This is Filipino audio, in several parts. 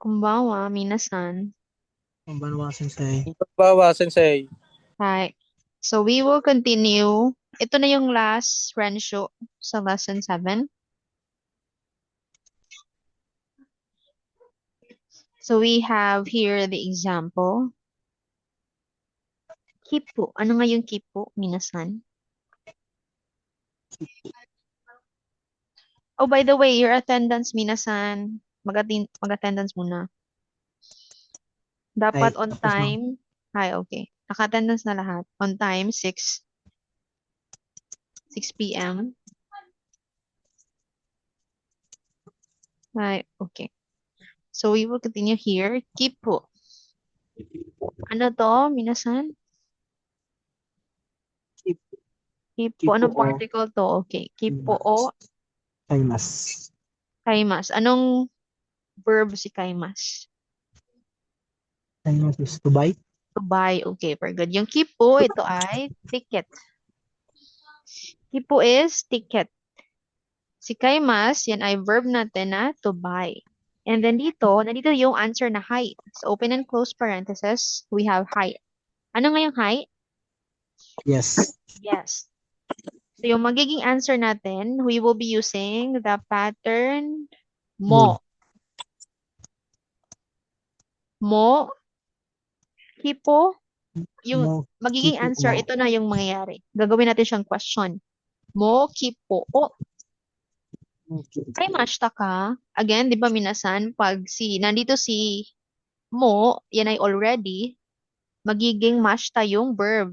こんばんは、皆さん。Konbanwa Sensei. Bawa, sensei. Hi. So we will continue. Ito na yung last Rensho sa lesson 7. So we have here the example. Kipu. Ano nga yung kipu, minasan? Oh, by the way, your attendance, minasan. Mag-attendance muna. Dapat Ay, on tapos ma'am. time. Hi, okay. Naka-attendance na lahat. On time, 6 p.m. Hi, okay. So we will continue here. Kipu. Ano to, minasan? Kipo. Kipo Anong o particle to? Okay. Kipo o kaimas. kaimas. Anong verb si kaimas? Kaimas is to buy. To buy. Okay, very good. Yung kipo, ito ay ticket. Kipo is ticket. Si kaimas, yan ay verb natin na to buy. And then nandito yung answer na height. So open and close parentheses, we have height. Ano nga yung height? Yes. Yes. So yung magiging answer natin, we will be using the pattern mo. Mo, kipo, yung Mo, magiging kipo answer, mo. ito na yung mangyayari. Gagawin natin siyang question. Mo kipo o kaimashita ka. Again, di ba minasan, pag nandito si mo, yan ay already, magiging mashita yung verb.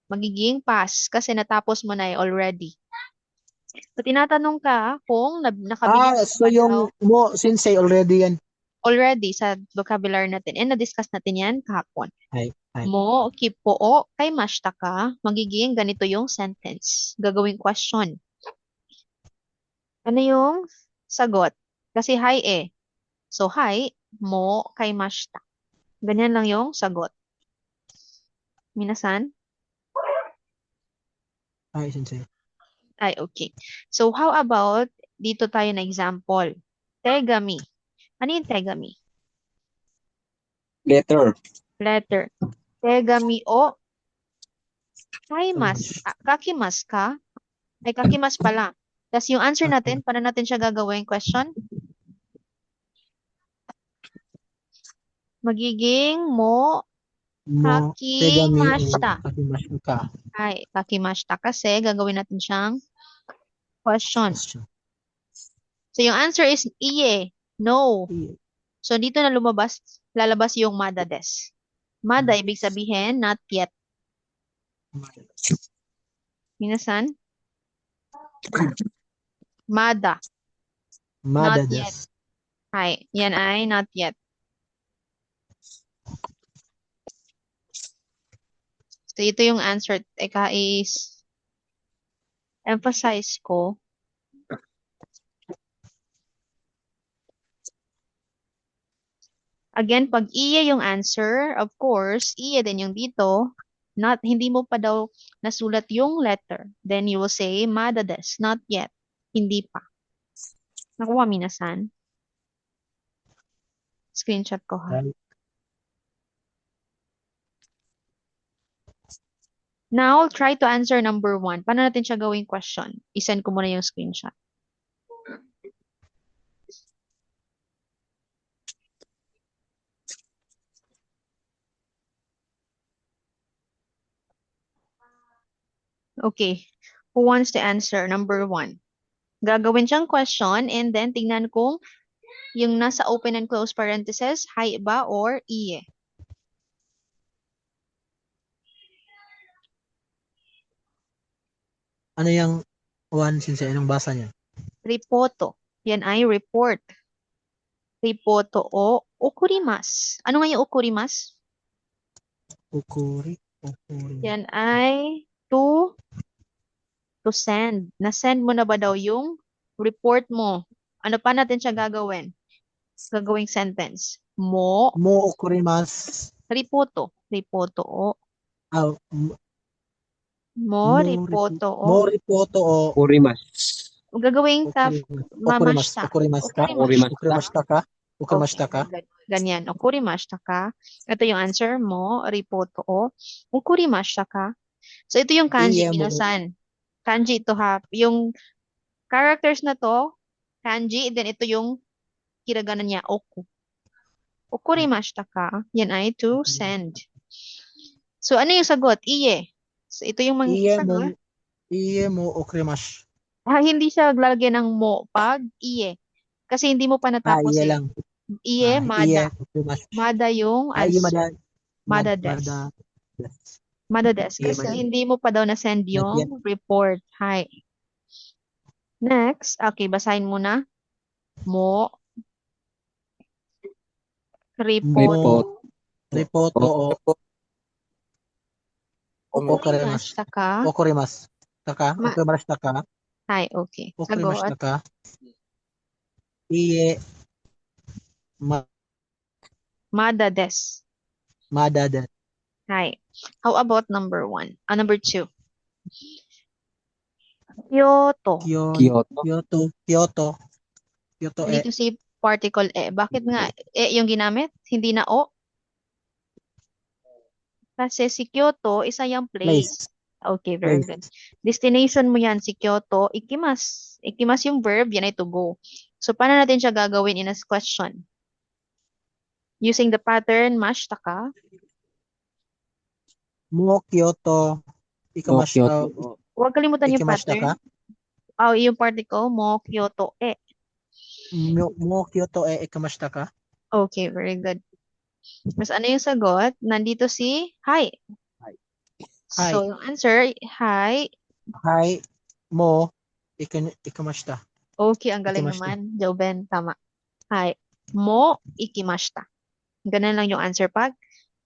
Magiging past kasi natapos mo na ay already. So, tinatanong ka kung nakabigyan ka So ba daw yung mo, Sensei already yan. already sa vocabulary natin. And na-discuss natin yan kahapon. Ay. Mo kipo o kaimashita ka, magiging ganito yung sentence. Gagawing question. Ano yung sagot? Kasi hi eh. So hi, mo kaimashita. Ganyan lang yung sagot. Minasan? Ay, Sensei. Ay, okay. So how about dito tayo na example? Tegami. Ano yung tegami? Letter. Letter. Tegami o kaimas. Kakimas ka? Ay, kakimas pala. Tapos yung answer natin, paano natin siya gagawin? Question? Magiging mo Mo, tegami o kakimashita. kakimashita ka. Ay, kakimashita kasi gagawin natin siyang question. Question. So yung answer is iye, no. So dito na lalabas yung mada des. Mada, ibig sabihin, not yet. Minasan? Mada, not yet. Madadas. Ay, yan ay not yet. So ito yung answer. Eka is emphasize ko. Again, pag iye yung answer, of course, iye din yung dito. Hindi mo pa daw nasulat yung letter. Then you will say, mada des, not yet. Hindi pa. Nakuha, minasan? Screenshot ko ha. Ay. Now, try to answer number 1. Paano natin siya gawing question? I-send ko muna yung screenshot. Okay. Who wants to answer number 1? Gagawin siyang question and then tingnan kung yung nasa open and close parentheses, hi ba or iye. Ano yung one, Sensei? Anong basa niya? Ripoto. Yan ay report. Ripoto o okurimas. Ano nga yung okurimas? Ukuri. Yan ay to send. Na-send mo na ba daw yung report mo? Ano pa natin siya gagawin? Gagawing sentence. Mo Mo ukurimas. ripoto. Ripoto o. Ah, Mo ripoto o. mo ripoto o Urimas. Gagawing ukurimas. mamashita. Ukurimas ka? Ukurimash. Ukurimas ka? Ukurimas ka? Okurimashita Okay, ka? very good. Ganyan. Okurimashita ka. Ito yung answer mo. Ripoto o. Okurimashita ka. So, ito yung kanji, Iye mo. minasan. Kanji ito ha. Yung characters na to, kanji, then ito yung hiragana niya, oku. Okurimashita ka. Yan ay to send. So, ano yung sagot? Iye. So, ito yung Iye mo. sagot. Iye mo okurimash. Hindi siya lalagyan ng mo pag iye. Kasi hindi mo pa natapos Iye eh. lang. Iye, Iye mada. okurimash. Mada yung Iye answer. Mada mada. des. Mada des. Iye Kasi mada. hindi mo pa daw na-send Not yet. yung report. Hi. Next. Okay, basahin mo na. Mo. Report. Mo. Ripoto o okurimash. Okurimashita ka. Okurimasu. Taka? Ma Okurimashita ka? Hi, okay. Sagot. Okurimashita ka? Iye Mada des. mada de. Hi. How about number 1? Number 2. Kyoto. Kyoto. Kyoto e. Dito si particle e. Bakit nga e yung ginamit? Hindi na o? Kasi si Kyoto, isa yung place. Place. Okay, very good. Destination mo yan, si Kyoto, ikimas. Ikimas yung verb, yan ay to go. So, paano natin siya gagawin in a question? Using the pattern, mashtaka. Mo Kyoto. Ikamash. Kyoto. Huwag kalimutan yung Ikimashita ka? pattern. Yung particle mo, Kyoto, e. Mo Kyoto e ikamashita ka? Okay, very good. Mas ano yung sagot? Nandito si hi. Hi. So, yung answer, hi. Hi. Mo ikamashita. Okay, ang galing Ikimashita. naman. Joben, tama. Hi. Mo ikimashita. Ganun lang yung answer pag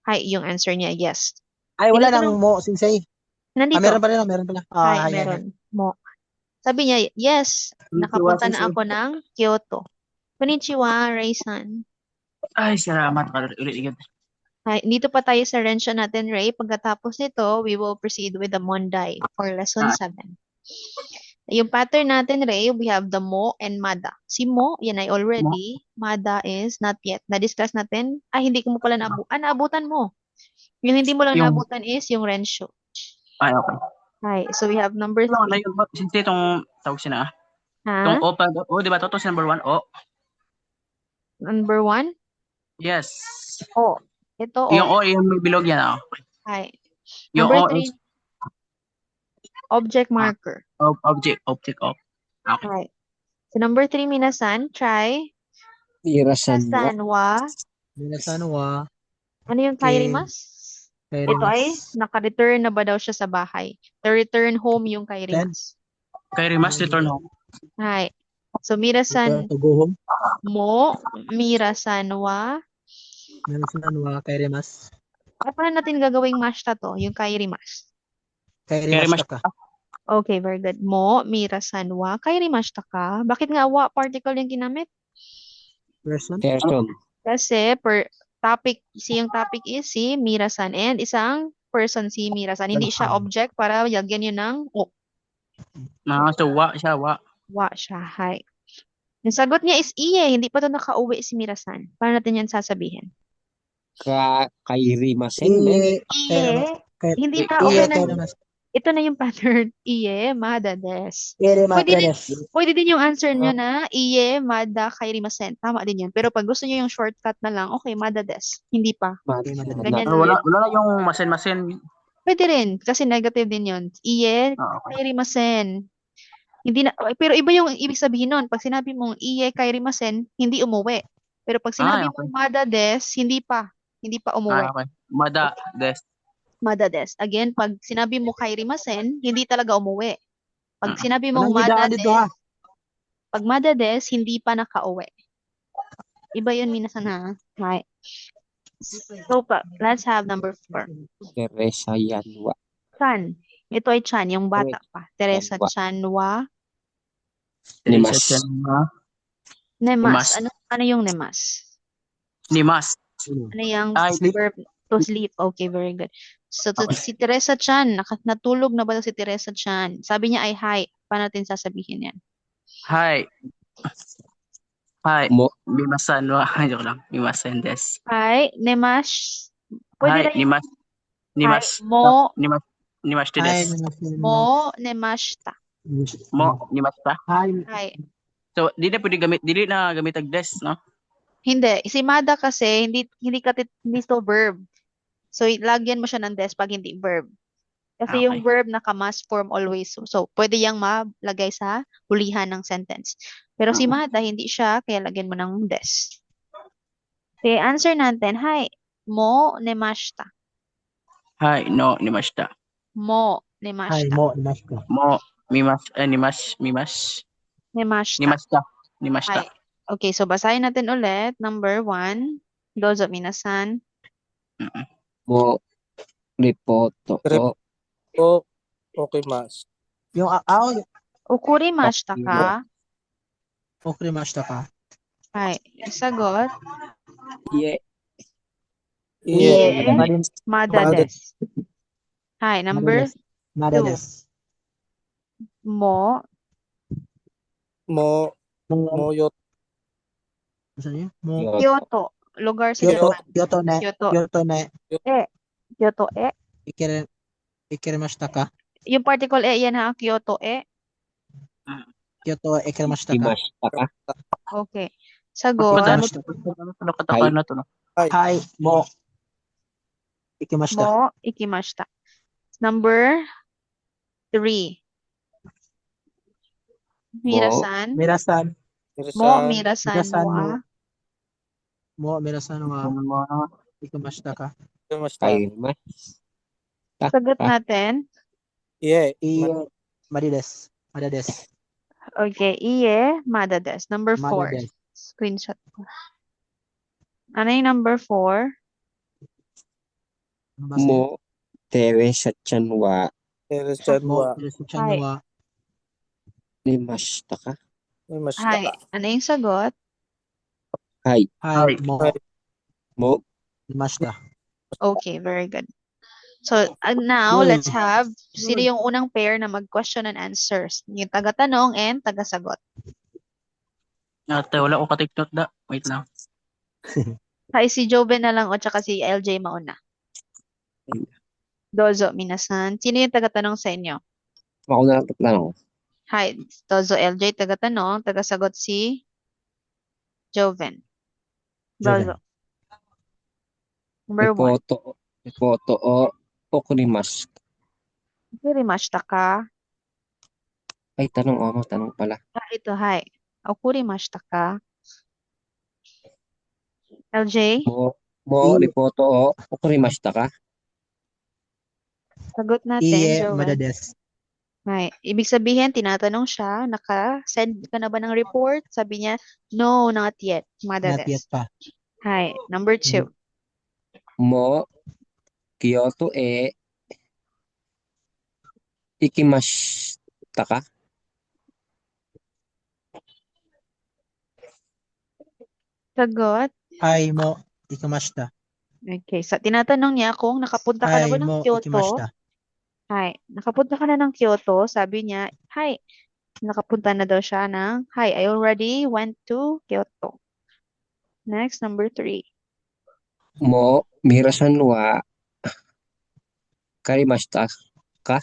hi, yung answer niya, yes. Ay, wala Tinatanong- nang mo, Sensei. Nandito. Meron pala. Hi, Hi. meron. Mo. Sabi niya, yes, nakapunta na ako ng Kyoto. Konnichiwa, Ray-san. Ay, salamat. Ulit. Hi, dito pa tayo sa rensyo natin, Ray. Pagkatapos nito, we will proceed with the Monday for lesson 7. Yung pattern natin, Ray, we have the mo and mada. Si mo, yan ay already. Mada is not yet. Na-discuss natin. Hindi ko mo pala naabutan mo. Yung hindi mo lang Yung- naabutan is yung rensyo. Ay, okay. Hi, so we have number Ano 3. yun? Since itong tawag siya na. Ha? Itong O pa. O, di ba? Ito si number 1. O. Number 1? Yes. O. Ito, Yung O. O, yung may bilog yan. Hi. Yung Number O 3, is object marker. object. Okay. Hi. So number 3, minasan, try. Irasan wa. Sanwa. Minasan wa. Ano yung kairimas? Ito ay, naka-return na ba daw siya sa bahay? To return home yung kairimas. Kay Rimas, return home. Hi. So, mirasan To go home. mo, mirasan wa. Minasan wa kairimas. Paano natin gagawing mashta to, yung kairimas? Kairimashita ka. Okay, very good. Mo, mirasan wa, kairimashita ka. Bakit nga wa particle yung ginamit? Person. Kasi per topic, yung topic is si mirasan and isang person si mirasan. Hindi siya object para lagyan yun ng o. So, wa siya, wa. Wa siya. Hi. Yung sagot niya is iye. Hindi pa to nakauwi si mirasan. Paano natin yan sasabihin? Kairimasen. Iye. Iye. Hindi na Iye okay na. kairimas. Ito na yung pattern. Iye, mada des. Kairimas. Pwede din yung answer nyo na iye, mada, kairimasen. Tama din yan. Pero pag gusto nyo yung shortcut na lang, okay, mada des. Hindi pa. Ganyan Ano, lang. wala na yung masen. Pwede rin. Kasi negative din yun. Iye, Okay. kairimasen. Hindi na, pero iba yung ibig sabihin nun. Pag sinabi mong iye, kairimasen, hindi umuwi. Pero pag sinabi okay. mong mada des, hindi pa. Hindi pa umuwi. Okay. Mada, des. Mada des. Again, pag sinabi mo kairimasen, hindi talaga umuwi. Pag Mm. sinabi mong Anong mada idaan des, dito ha? pag mada des, hindi pa nakauwi. Iba yun, minasan ha. Right. So, let's have number 4. Teresa Yanwa. Chan. Ito ay Chan, yung bata pa. Teresa Chanwa. Chanwa. Nimas. Nemas. Nimas. Ano yung nemas? Nimas. Ano yung Sleep. verb to sleep? Okay, very good. So, si Teresa Chan, natulog na ba si Teresa Chan? Sabi niya ay hi. Paano natin sasabihin yan? Hi. Hi. Mo. Mimasan wa. Joke lang. Mimasen des. Hi, nemash. Pwede Hi. na yung hi, Nimas. mo, Nimas. Nimas Hi, des. mo, nemashta. Mo. Nimas ta. Hi. Hi. So, dili na gamit ang des, no? Hindi, si Mada kasi hindi to verb. So, lagyan mo siya ng des pag hindi verb. Kasi yung Okay. verb naka-must form always. So, pwede yang malagay sa hulihan ng sentence. Pero si Mada, hindi siya, kaya lagyan mo ng des. Okay, answer natin. Hi, mo nemashita. Hi. No. Nimashita. Mo Hi, nemashita. mo, Namaska. Mo. Mimas. Nemashita. Nimashita. Nimashita. Hi. Okay, so basahin natin ulit. Number 1. Dozo minasan. Mo. Ripoto. O. O, okimasu. Yung Ukuri mashita ka. okrimashita ka. Hi. Sagot. Ye. Iye. Madin, Mada Mada. des. Hi. Number Mada 2. des. Mo. Mo, moyot, Saan yun? Mo, Kyoto. Kyoto. Lugar sa Kyoto, Japan. Kyoto ne, Kyoto. Kyoto ne, Kyoto e. ikirimashita ka. Yung particle e yan ha. Kyoto e. Kyoto ikirimashita ka. Imashita ka. Okay. Ba't Sagot. ano? Ikimashita. Ano katakan na to, no? Hi, mo, ikimashita. Mo ikimashita. Number 3. Mirasan. Mirasan, Mo mirasan, mirasan mirasan wa. mirasan wa, ikimashita ka. okimasu. Kaimas. Sagot natin. Iye, Iye, Mada des. Okay. Iye. Mada des. Number Mada 4. des. Screenshot ko. Ano yung number 4? Ano ba sa'yo? Mo. Tewe sa chanwa. mirasan Mo, wa, mirasan Hi. wa, Nimashita ka. imashita Hi. ka. Ano yung sagot? Hi. hi, Hi. mo, Mo. imashita. Okay. Very good. So, now, let's Uy. have sino yung unang pair na mag-question and answers. Yung taga-tanong and taga-sagot. Ate, wala ko ka-take note da. Wait lang. Hi, si Joven na lang o tsaka si LJ mauna. Dozo, minasan. Sino yung taga-tanong sa inyo? Ako na lang. Hi, Dozo, LJ, taga-tanong. Taga-sagot si Joven. Dozo. Number 1. Ripoto o. Okurimasu. Okurimashita ka? Ay, tanong pala. Ito, hi. Okurimashita ka? LJ, Mo. Ripoto o. Okurimashita ka. sagot natin, Iye, Joven. Mada des. Hi. Ibig sabihin, tinatanong siya, naka-send ka na ba ng report? Sabi niya, no, not yet. Not yet Madades. pa. Hi. Number 2. Mo. Kyoto e. Ikimashita ka. Sagot. Hi, mo, ikimashita. Okay. Tinatanong niya kung nakapunta ka na Hi, ba ng mo, Kyoto. ikimashita. Hi. Nakapunta ka na ng Kyoto. Sabi niya, hi. Nakapunta na daw siya ng, hi, I already went to Kyoto. Next, number 3. Mo. Mirasan wa. Karimashita ka.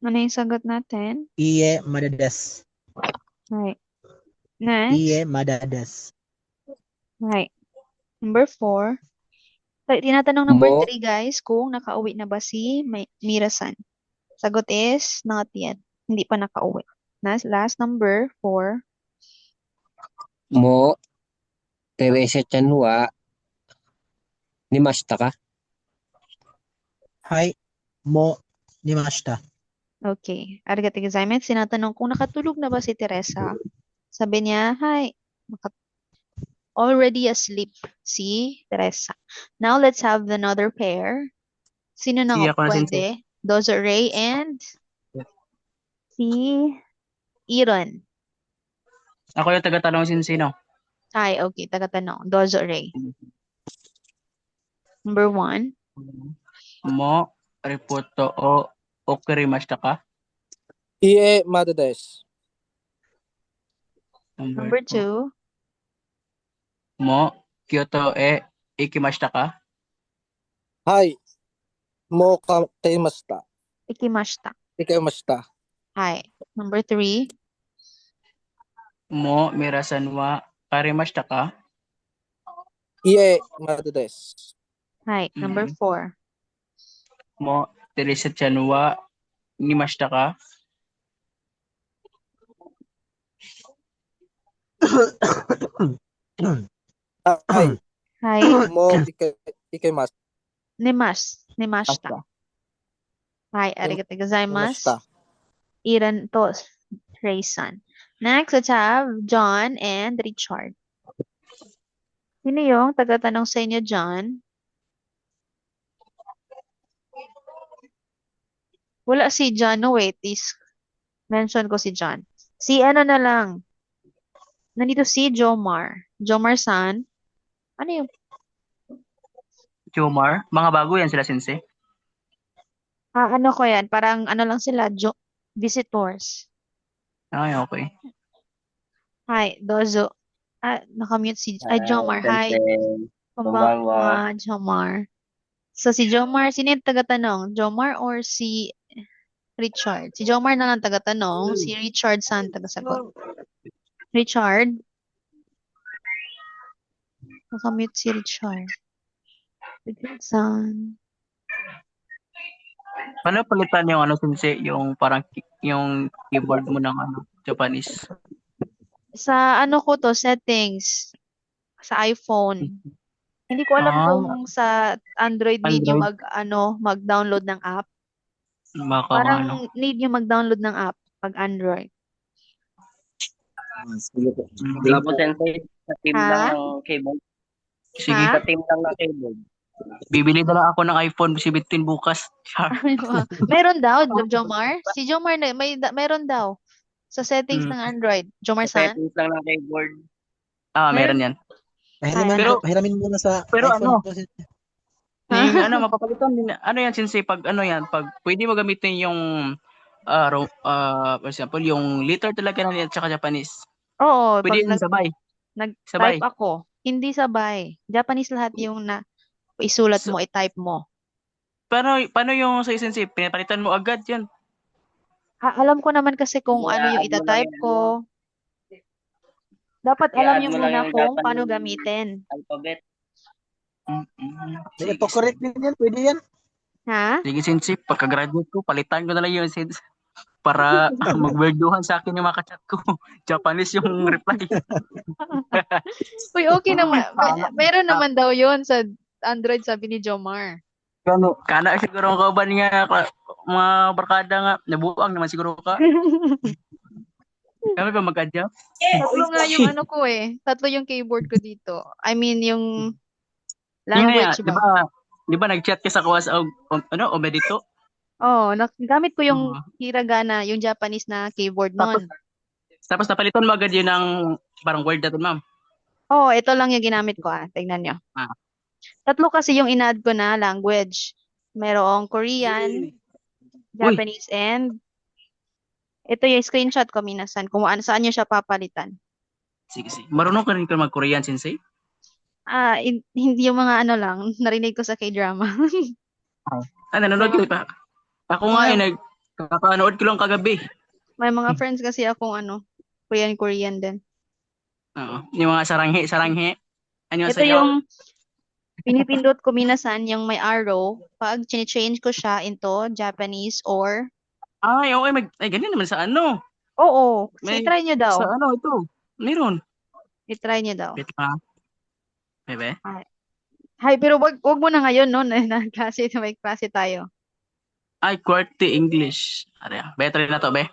Ano yung sagot natin? Iye, Mada des. Hi. Next. Iye, Mada des. Hi. Number 4. Tinatanong number Mo. 3, guys, kung nakauwi na ba si Mirasan. Sagot is not yet. Hindi pa nakauwi. Last number 4. Mo. Tewe sa chanwa. Nimashita ka. Hi, mo, nimashita. Okay. Arigatou gozaimasu. Sinatanong kung nakatulog na ba si Teresa. Sabi niya, hi. Already asleep si Teresa. Now let's have another pair. Sino nang Ako na pwede? Dozo Ray and si Iron. Ako yung taga-tanong sino. Hi, okay. Taga-tanong. Dozo Ray. Number 1. Mo. Ripoto o. Okurimashita ka. iye, mada des. Number 2. Mo Kyoto e ikimashita ka? Hai. Mo kaimashita. Ikimashita. Ikaimashita. Hi. Number 3. Mo minasan wa karimashita ka? Ie, mada desu. Hi. Number Mm. 4. Mo teresetchan wa nimashita ka? Hai. Hi. Mo ikaimasu. Nimashita. Hi. Arigatou gozaimasu. Imashita. Iran to Raysan. Next, let's have John and Richard. Sino yung taga-tanong sa inyo, John? Wala si John. No, wait. Mention ko si John. Si ano na lang. Nandito si Jomar. Jomar-san. Ano yung? Jomar, mga bago yan sila sensei. Ano ko yan? Parang ano lang sila. Visitors. Ay, okay. Hi, Dozo. Nakamute si... Ay, Jomar. Hi. Sensei. Konbanwa, Jomar. So, si Jomar, sino yung taga-tanong? Jomar or si Richard? Si Jomar na lang taga-tanong. Si Richard saan taga-sagot? Richard? Nakamute si Richard. Richard-san. Paano palitan yung ano sensei, yung parang yung keyboard mo ng ano, Japanese? Sa ano ko to, settings. Sa iPhone. Hindi ko alam kung sa Android need nyo mag-download ng app. Baka Parang ano. need nyo mag-download ng app pag Android. Wala po sensei. Sa team Ha? lang ng keyboard. Sige, Ha? Sa team lang ng keyboard. bibili na lang ako ng iPhone 17 bukas. Char. Meron daw, Jomar. Si Jomar na, meron daw. Sa settings ng Android. Sa Jomar-san? settings lang ng keyboard. Meron yan. Hiramin muna sa pero iPhone. Yung ano, mapapalitan din. Ano yan, sensei, pag ano yan, pag pwede mo gamitin yung for example, yung liter talaga na at saka Japanese. Oo, Pwede pag yun sabay. nag-type ako. Hindi sabay. Japanese lahat yung isulat mo, i-type mo. Paano yung sa sensei, pinapalitan mo agad yan? Alam ko naman kasi kung ano yung I-add mo lang ita-type yan, ko. Dapat alam I-add nyo mo lang muna yung kung Japanese paano gamitin. alphabet. Sige, correct din yan. Pwede yan. Ha? Sige, sensei, pagka-graduate ko, palitan ko na lang yun, sensei. Para magwerduhan sa akin yung mga kachat ko. Japanese yung reply. Uy, okay naman. Meron naman daw yon sa Android, sabi ni Jomar. Kana siguro ang kauban nga, mga barkada nga, nabuang naman siguro ka. Kami ba mag-adjust? Tatlo nga yung ano ko eh. Tatlo yung keyboard ko dito. I mean, yung Yun nga, language di ba? ba nag-chat ka sa kawas o medito? Oo, gamit ko yung hiragana, yung Japanese na keyboard nun. Tapos napalitan mo agad yun ng parang word natin, ma'am. Oo, ito lang yung ginamit ko Tignan nyo. Tatlo kasi yung in-add ko na language. Merong Korean, Japanese, and ito yung screenshot ko, minasan. Kung saan nyo siya papalitan. Sige. Marunong ka rin ka mag-Korean, sensei? Hindi yung mga ano lang, narinig ko sa K-drama. Nanonood ko pa. Ako nga nagkakanood ko lang kagabi. May mga friends kasi akong Korean din. Oo. Yung mga saranghe. Ano Ito yung pinipindot ko minasan, yung may arrow. Pag change ko siya into Japanese or... Ay, ganyan naman sa ano. Oo, try nyo daw. Sa ano ito? Meron. I-try nyo daw. Wait lang. Bebe? Hay, pero wag mo na ngayon, no? May klase tayo. Ay, QWERTY English. Better na to, be?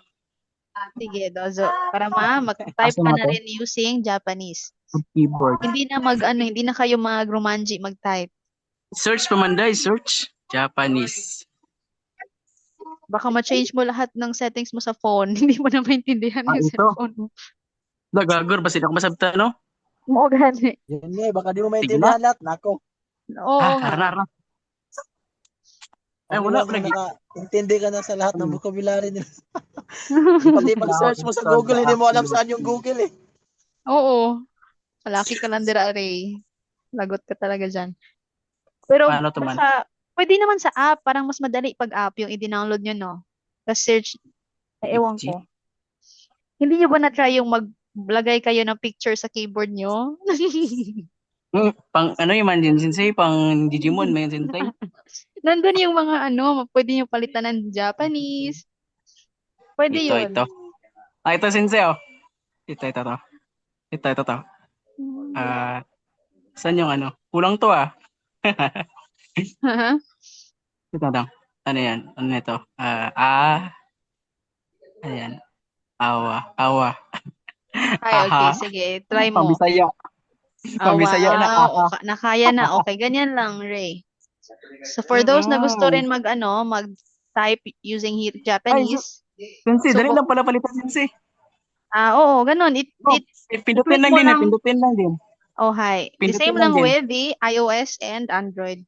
Sige, Dozo. Para mag-type ka na rin using Japanese. Keyboard. Hindi na kayo mag-romanji mag-type. Search pamanday, search Japanese. Baka ma-change mo lahat ng settings mo sa phone. Hindi mo na maintindihan yung cellphone mo. Nagagor ba sila kung masabta, no? Oo, gani. Yan nga, baka di mo maintindihan lahat. Nako. Oo. Harana. Ay, wala. Intindi ka na sa lahat ng vocabulary nila. Pati pag-search mo sa Google, hindi mo alam saan yung Google eh. Oo. Malaki ka lang dira, Ray. Lagot ka talaga dyan. Pero Paano to man? pwede naman sa app. Parang mas madali pag app yung i-download nyo, no? Tapos search, ewan Itchy. ko. Hindi nyo ba na-try yung maglagay kayo ng picture sa keyboard nyo? Pang ano yung man din sensei, pang Digimon man yun sensei. Nandun yung mga pwede nyo palitan ng Japanese. Pwede yun. Ito. Ito sensei oh. Ito. Ito. Ah, saan yung ano? Kulang to ah. Ito lang. Ano yan? Ano ito? Ayan. Awa. Ay, Aha. okay. Sige, try mo. Pambisaya. Pambisaya na. Wow. Aha. Nakaya na. Okay, ganyan lang, Ray. So, for those na gusto rin mag-type using Ay, Japanese, sensei, dali subok. lang pala palitan sensei. Oo, ganun. Oh, pindutin I-click lang mo din eh. lang. Pindutin lang din. Oh, hi. The Pindutin same lang lang din. with the iOS and Android.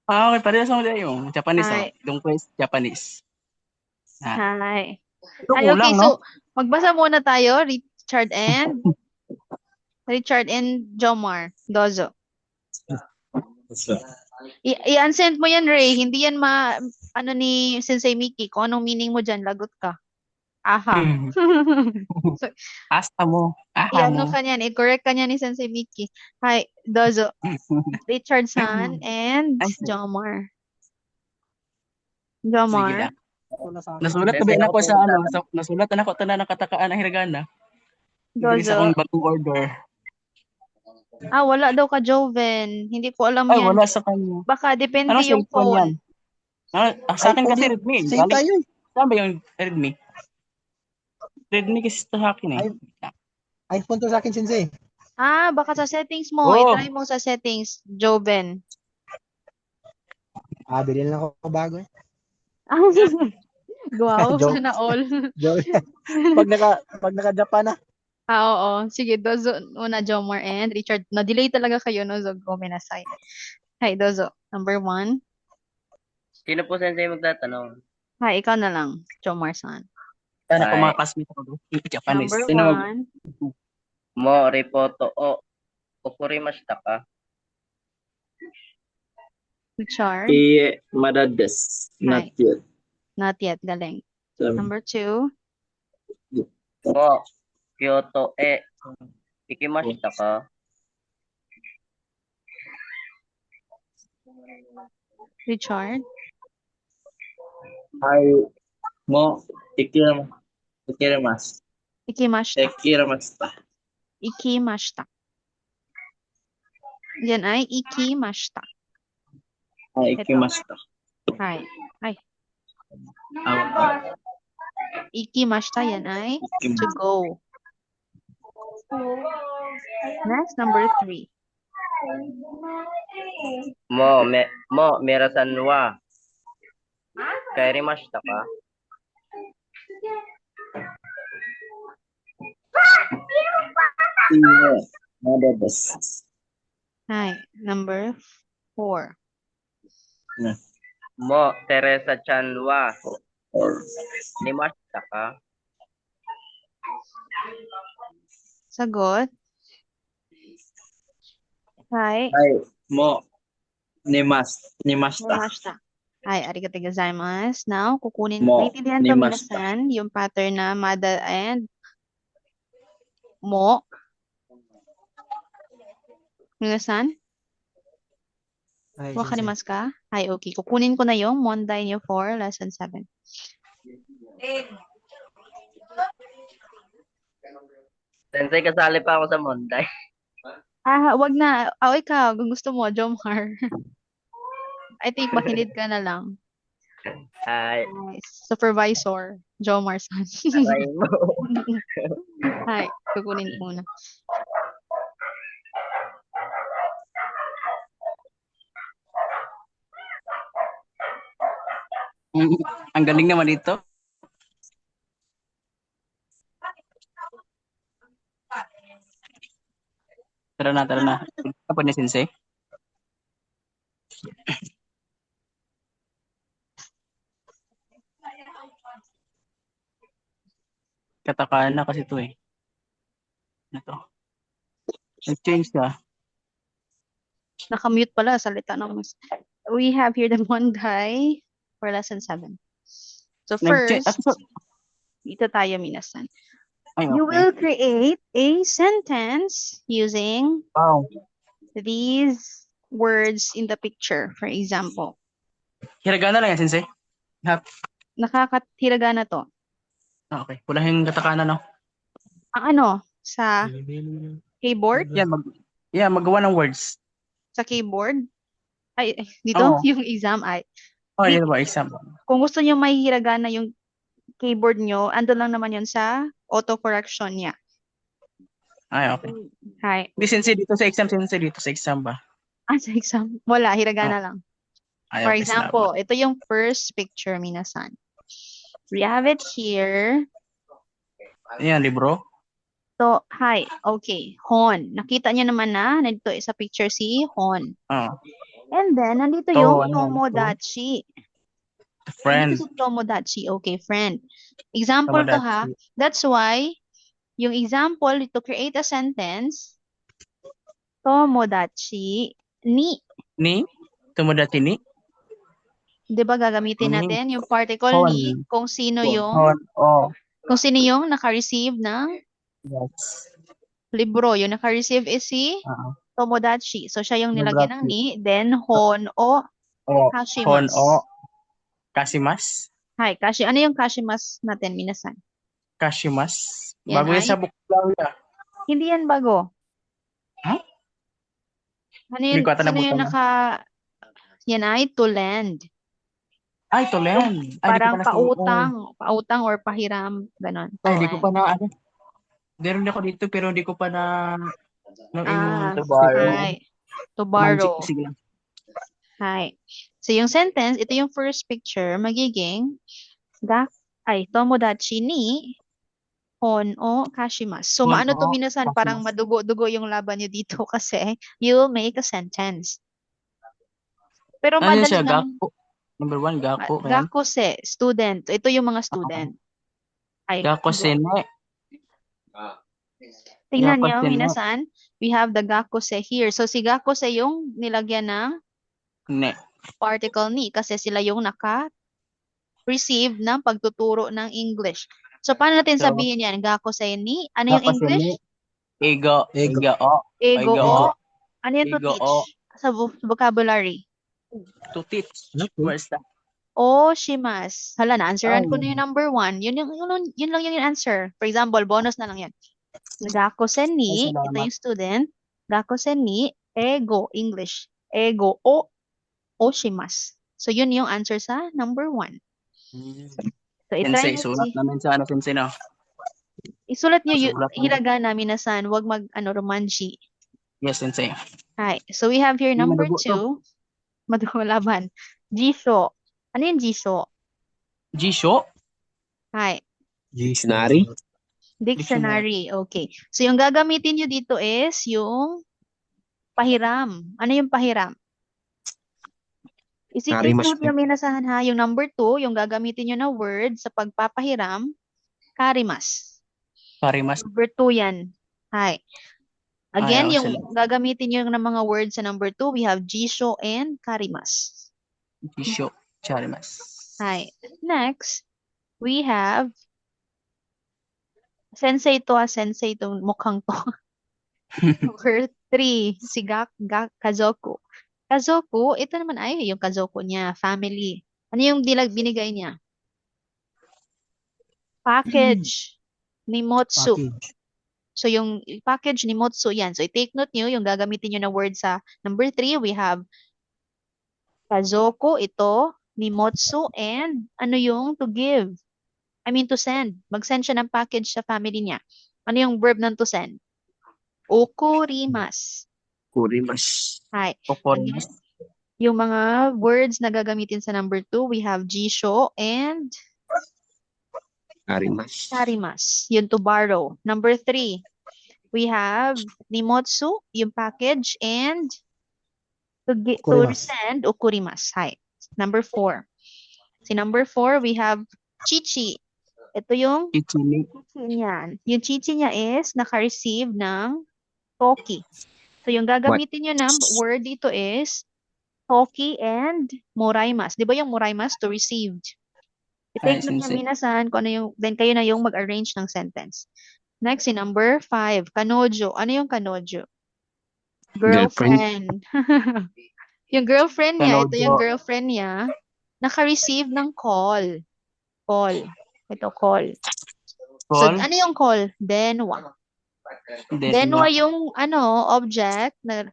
Okay. Parehas mo dyan yung Japanese oh. Hi. Yung quest Japanese. Hi. Ito Hi, okay. kulang, no? So, magbasa muna tayo. Richard and Jomar. Dozo. I-unsend mo yan, Ray. Hindi yan ni Sensei Miki. Kung anong meaning mo dyan, lagot ka. Aha. So, Asta mo. Aha i-ano mo. ka niyan, i-correct ka niyan ni Sensei Miki. Hi, Dozo. Richard-san and Ay, Jomar. sige Jomar. lang. Wala sa akin. Nasulat na Sensei, ba ako ako po sa ano? magtatanong. Nasulat na ako tanan ng katakaan ng hiragana. Dili sa Dozo. akong bagong order. Wala daw ka, Joven. Hindi ko alam Ay, yan. wala sa kanya. Baka depende Anong yung cellphone yan? phone. Sa akin iPhone kasi yan. Redmi. Same Galing. tayo eh. Saan ba yung Redmi? Redmi kasi sa akin eh. iPhone to sa akin, Sensei. Baka sa settings mo. Oh, I-try mo sa settings, Joven. Bilhin lang ako bago eh. Wow, Joke. sana all. Joke. Pag naka-Japan na. Oo. Sige, Dozo muna, Jomar and Richard. Na-delay talaga kayo, no? So, gomenasai. Hi, Dozo. Number 1. Sino po sensei magtatanong? Hi, ikaw na lang, Jomar-san. sana ko Ay, mga classmates ko doon. Japanese. Number sino 1. mo ripoto o okurimashita ka? Richard. Mada desu. Hi. Not yet. Not yet. Galing. So, Number 2. Mo Kyoto ikimashita ka? Richard. mo ikiramasu. Ikimashita. Ikiramasu. Ikimashita. Yan ay ikimashita. Ikimashita. Hi. Hi. Ah, Ikimashita yan ay to ikimashita. go. Next, number 3. Mo merasan wa kairimashita ka? Mada desu. Hi. Number 4. Mo Teresa-chan wa Or nimashita ka? Sagot. Hi. mo nimashita. Nimashita. Hi, arigatou gozaimasu. Now, Mo naintindihan ba nimashita. minasan yung pattern na mada and mo? Minasan? Ay, Sensei. Wakarimasu ka? Hi, okay. Kukunin ko na yung Monday niyo for lesson 7. Sensei, kasali pa ako sa Monday. Wag na. Ikaw, kung gusto mo, Jomar. I think makinig ka na lang. Ay, Supervisor, Jomar-san. aray mo. Hi, kukunin ko muna. Ang galing naman ito. Tara na. Apa ni sensei? Katakana kasi ito eh. Ano to? Nag-change ka. Nakamute pala, salita ng mas. We have here the Monday for lesson 7. So Nag-change. first, dito tayo minasan. Ay, You okay. will create a sentence using Wow. these words in the picture. For example, Hiragana lang yan, Sensei. nakakathiragana to. Okay. Wala yung katakana, no? Ang ano, sa keyboard? Magawa ng words. Sa keyboard? Ay, dito, Oo. yung exam ay. Oh, Di- yun ba? Example. Kung gusto nyo may hiragana yung keyboard nyo, andun lang naman yun sa auto-correction niya. Ay, okay. Hi. Di, Sensei, dito sa exam, Sensei, dito sa exam ba? Sa exam, wala, hiragana lang. Ay, For okay, example, ito yung first picture, minasan. We have it here. salamat. Ayan, libro. So, hi. Okay. Hon. Nakita niyo naman na nandito sa picture si Hon. Oh, And then, nandito To, yung ano, Tomodachi. friend. Nandito si Tomodachi. Okay, friend. Example to ha. Tomodachi. That's why, yung example to create a sentence, Tomodachi ni. Ni? Tomodachi ni? Di ba gagamitin Ni. natin yung particle Hon. ni kung sino yung Hon. Oh. kung sino yung naka-receive ng Yes. libro. Yung naka-receive is si Uh-huh. Tomodachi. So, siya yung nilagyan ng Tomodachi. ni. Then, Hon o Oh. Hon kashimasu. o. Kashimas. Hi, ano yung kashimasu natin, minasan? Kashimas. Yan Bago yan ay- sa vocabulary. Hindi yan bago. Huh? Ano yun, Hindi ko ata ano yung nabutan yan ay to lend. Ay, to lend. Ay, di ko Parang pa nasa- pautang or pahiram, ganon. Ay, di ko pa lend. na, ano. Meron ako dito, pero hindi ko pa na, Ah, to borrow. Hi. To borrow. Sige lang. Hi. So, yung sentence, ito yung first picture, magiging Tomodachi ni Hon o kashimasu. So, Hon maano to o minasan? Parang kashimasu. madugo-dugo yung laban nyo dito kasi you will make a sentence. Pero Ano yun madali siya? lang. Gakpo. Number 1, gakpo. Ayan. Gakuse, student. Ito yung mga student. Ay, Gakko sene. tingnan Gakko niyo, sene. minasan, we have the gakuse here. So, si gakuse yung nilagyan ng Ne. particle ni kasi sila yung naka-receive ng pagtuturo ng English. So, paano natin So, sabihin yan? Gakuse ni? Ano yung Gakko English? sene. Ego. Ego. Ego o. Ego Ego o. o. Ano yung to Ego teach? o. Sa vocabulary. To teach. Okay. Where's that? Shimas. Hala, na-answeran ko na yung number 1. Yun lang yung answer. For example, bonus na lang yan. Gakuse ni, Ay, salamat. ito yung student. Gakuse ni, ego, English. Ego o shimas. So, yun yung answer sa number 1. So, Sensei, itry sulat nyo, namin sa ano, Sensei, no? isulat nyo Sulat mo. hiragana, minasan, wag romanji. Yes, Sensei. Hi. So, we have here Yung number madugo 2. Madugo laban. Jisho. Ano yung jisho? Jisho. Hi. Dictionary. Dictionary. Okay. So, yung gagamitin nyo dito is yung pahiram. Ano yung pahiram? Karimas Isulat nyo minasahan ha. Yung number 2, yung gagamitin nyo na word sa pagpapahiram, karimas. Parimas. Number 2 yan. Hi. Again, Ayaw, yung gagamitin nyo ng mga words sa number 2, we have jisho and karimas. Jisho. Charimas. Hi. Next, we have sensei to mukhang to. Number 3, si Kazoku. Kazoku, ito naman ay yung Kazoku niya, family. Ano yung binigay niya? Package ni Motsu. Package. So, yung package ni Motsu yan. So, i-take note nyo, yung gagamitin nyo na word sa number 3, we have Kazoku, ito, ni Motsu, and ano yung to give? I mean, to send. Mag-send siya ng package sa family niya. Ano yung verb ng to send? Okurimasu. Kurimas. Hi. Okorimas. Yung mga words na gagamitin sa number 2, we have jisho and Karimas. karimas. Yun to borrow. Number 3, we have nimotsu, yung package, and to Okurimasu. send okurimasu. Hi. Number 4. Si number 4, we have chichi. Ito yung Ichini. chichi niyan. Yung chichi niya is naka-receive ng Toki. So, yung gagamitin nyo na word dito is toki and moraimasu. Di ba yung moraimasu to received? Ay, I-take note niya sensei. minasan kung ano yung, then kayo na yung mag-arrange ng sentence. Next, si number 5, kanojo. Ano yung kanojo? Girlfriend. Girlfriend. Yung girlfriend niya, ito yung Kanojo. girlfriend niya, naka-receive ng call. Call. Ito, call. So, Call. ano yung call? Denwa. Denwa yung, object, na,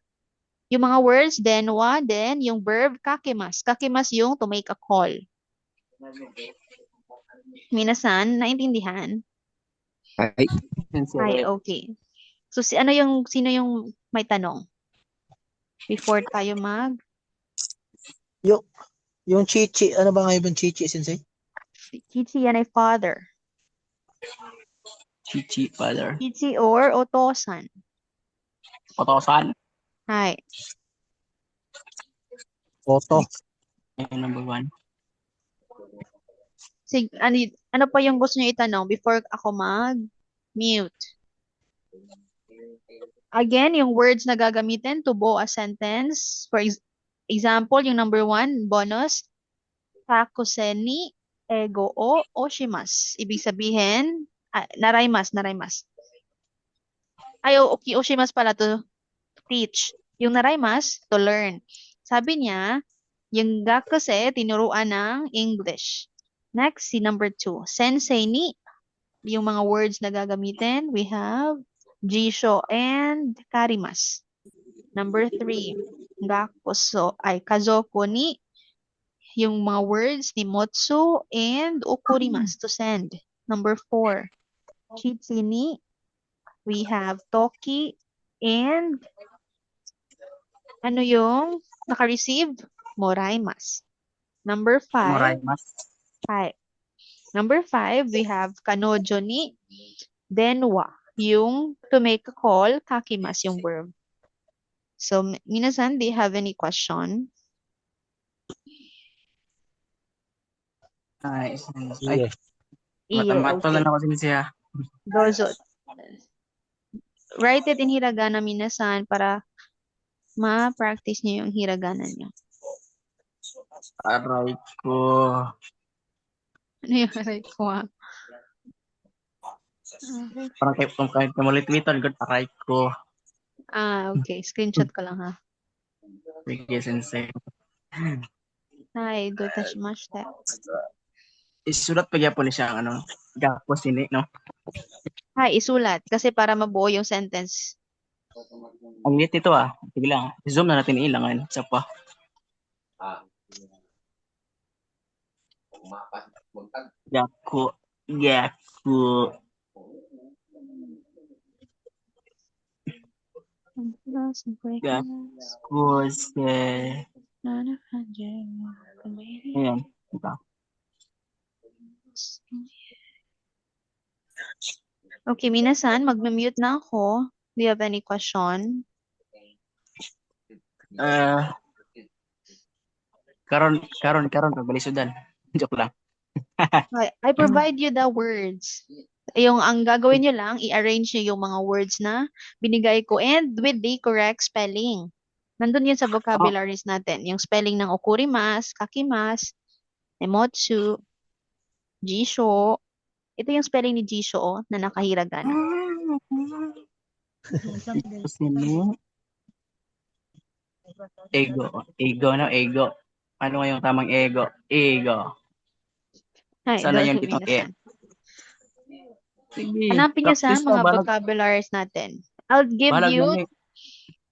yung mga words, denwa, then yung verb, kakimas. Kakimas yung to make a call. Minasan, naintindihan? Ay. Sensei. Ay, okay. So, sino yung may tanong? Before tayo Yung chichi, ano ba nga yung chichi, sensei? Chichi yan ay father. Chichi, father. Chichi or otosan. Otosan. Hi. Photo. Ay, number 1. Ano pa yung gusto niyo itanong before ako mag-mute? Again, yung words na gagamitin to buo a sentence. For example, yung number 1, bonus, takuseni, ego o oshimas. Ibig sabihin, naraimas. Ay, okay, oshimas pala to teach. Yung naraimas, to learn. Sabi niya, yung gakuse, tinuruan ng English. Next, si number 2, sensei ni, yung mga words na gagamitin, we have jisho and karimas. Number 3, kazoko ni, yung mga words ni motsu and okurimasu, to send. Number 4, chichi ni, we have toki and ano yung naka-receive? Moraimasu. Number 5, Moraimas. Number 5, we have kanojo ni, denwa, yung to make a call, kakimas yung verb. So, minasan, do you have any question? Ay, sensei. Ay, Iye. matamat Okay. lang ako, sensei. Dozo. Write it in hiragana, minasan, para ma-practice niyo yung hiragana niyo. Aray ko. Ano yung aray ko, ah? Parang kahit kamalit-litan, good, aray ko. Okay. Screenshot ko lang, ha? Sige, sensei. Hi, dotashimasu. Isulat pa po siya ang gapos ini, no? Hi, isulat. Kasi para mabuo yung sentence. Ang lit ito Sige lang. Zoom na natin ilangan. Isa pa. Yaku. Yakuse. Ayan. Ito. Okay, minasan, mag-mute na ako. Do you have any question? Karon pagbalisudan. Joke lang. I provide you the words. Ang gagawin nyo lang, i-arrange nyo yung mga words na binigay ko and with the correct spelling. Nandun yun sa vocabularies natin. Yung spelling ng okurimas, kakimas, emotsu, jisho. Ito yung spelling ni jisho na nakahiragana. Sino? Ego. Ego. Ano nga yung tamang ego? Ego. Ay, Sana those yung would be itong the sun. Sige. Hanapin nyo sa Practice mga balag- vocabularies natin. I'll give balag you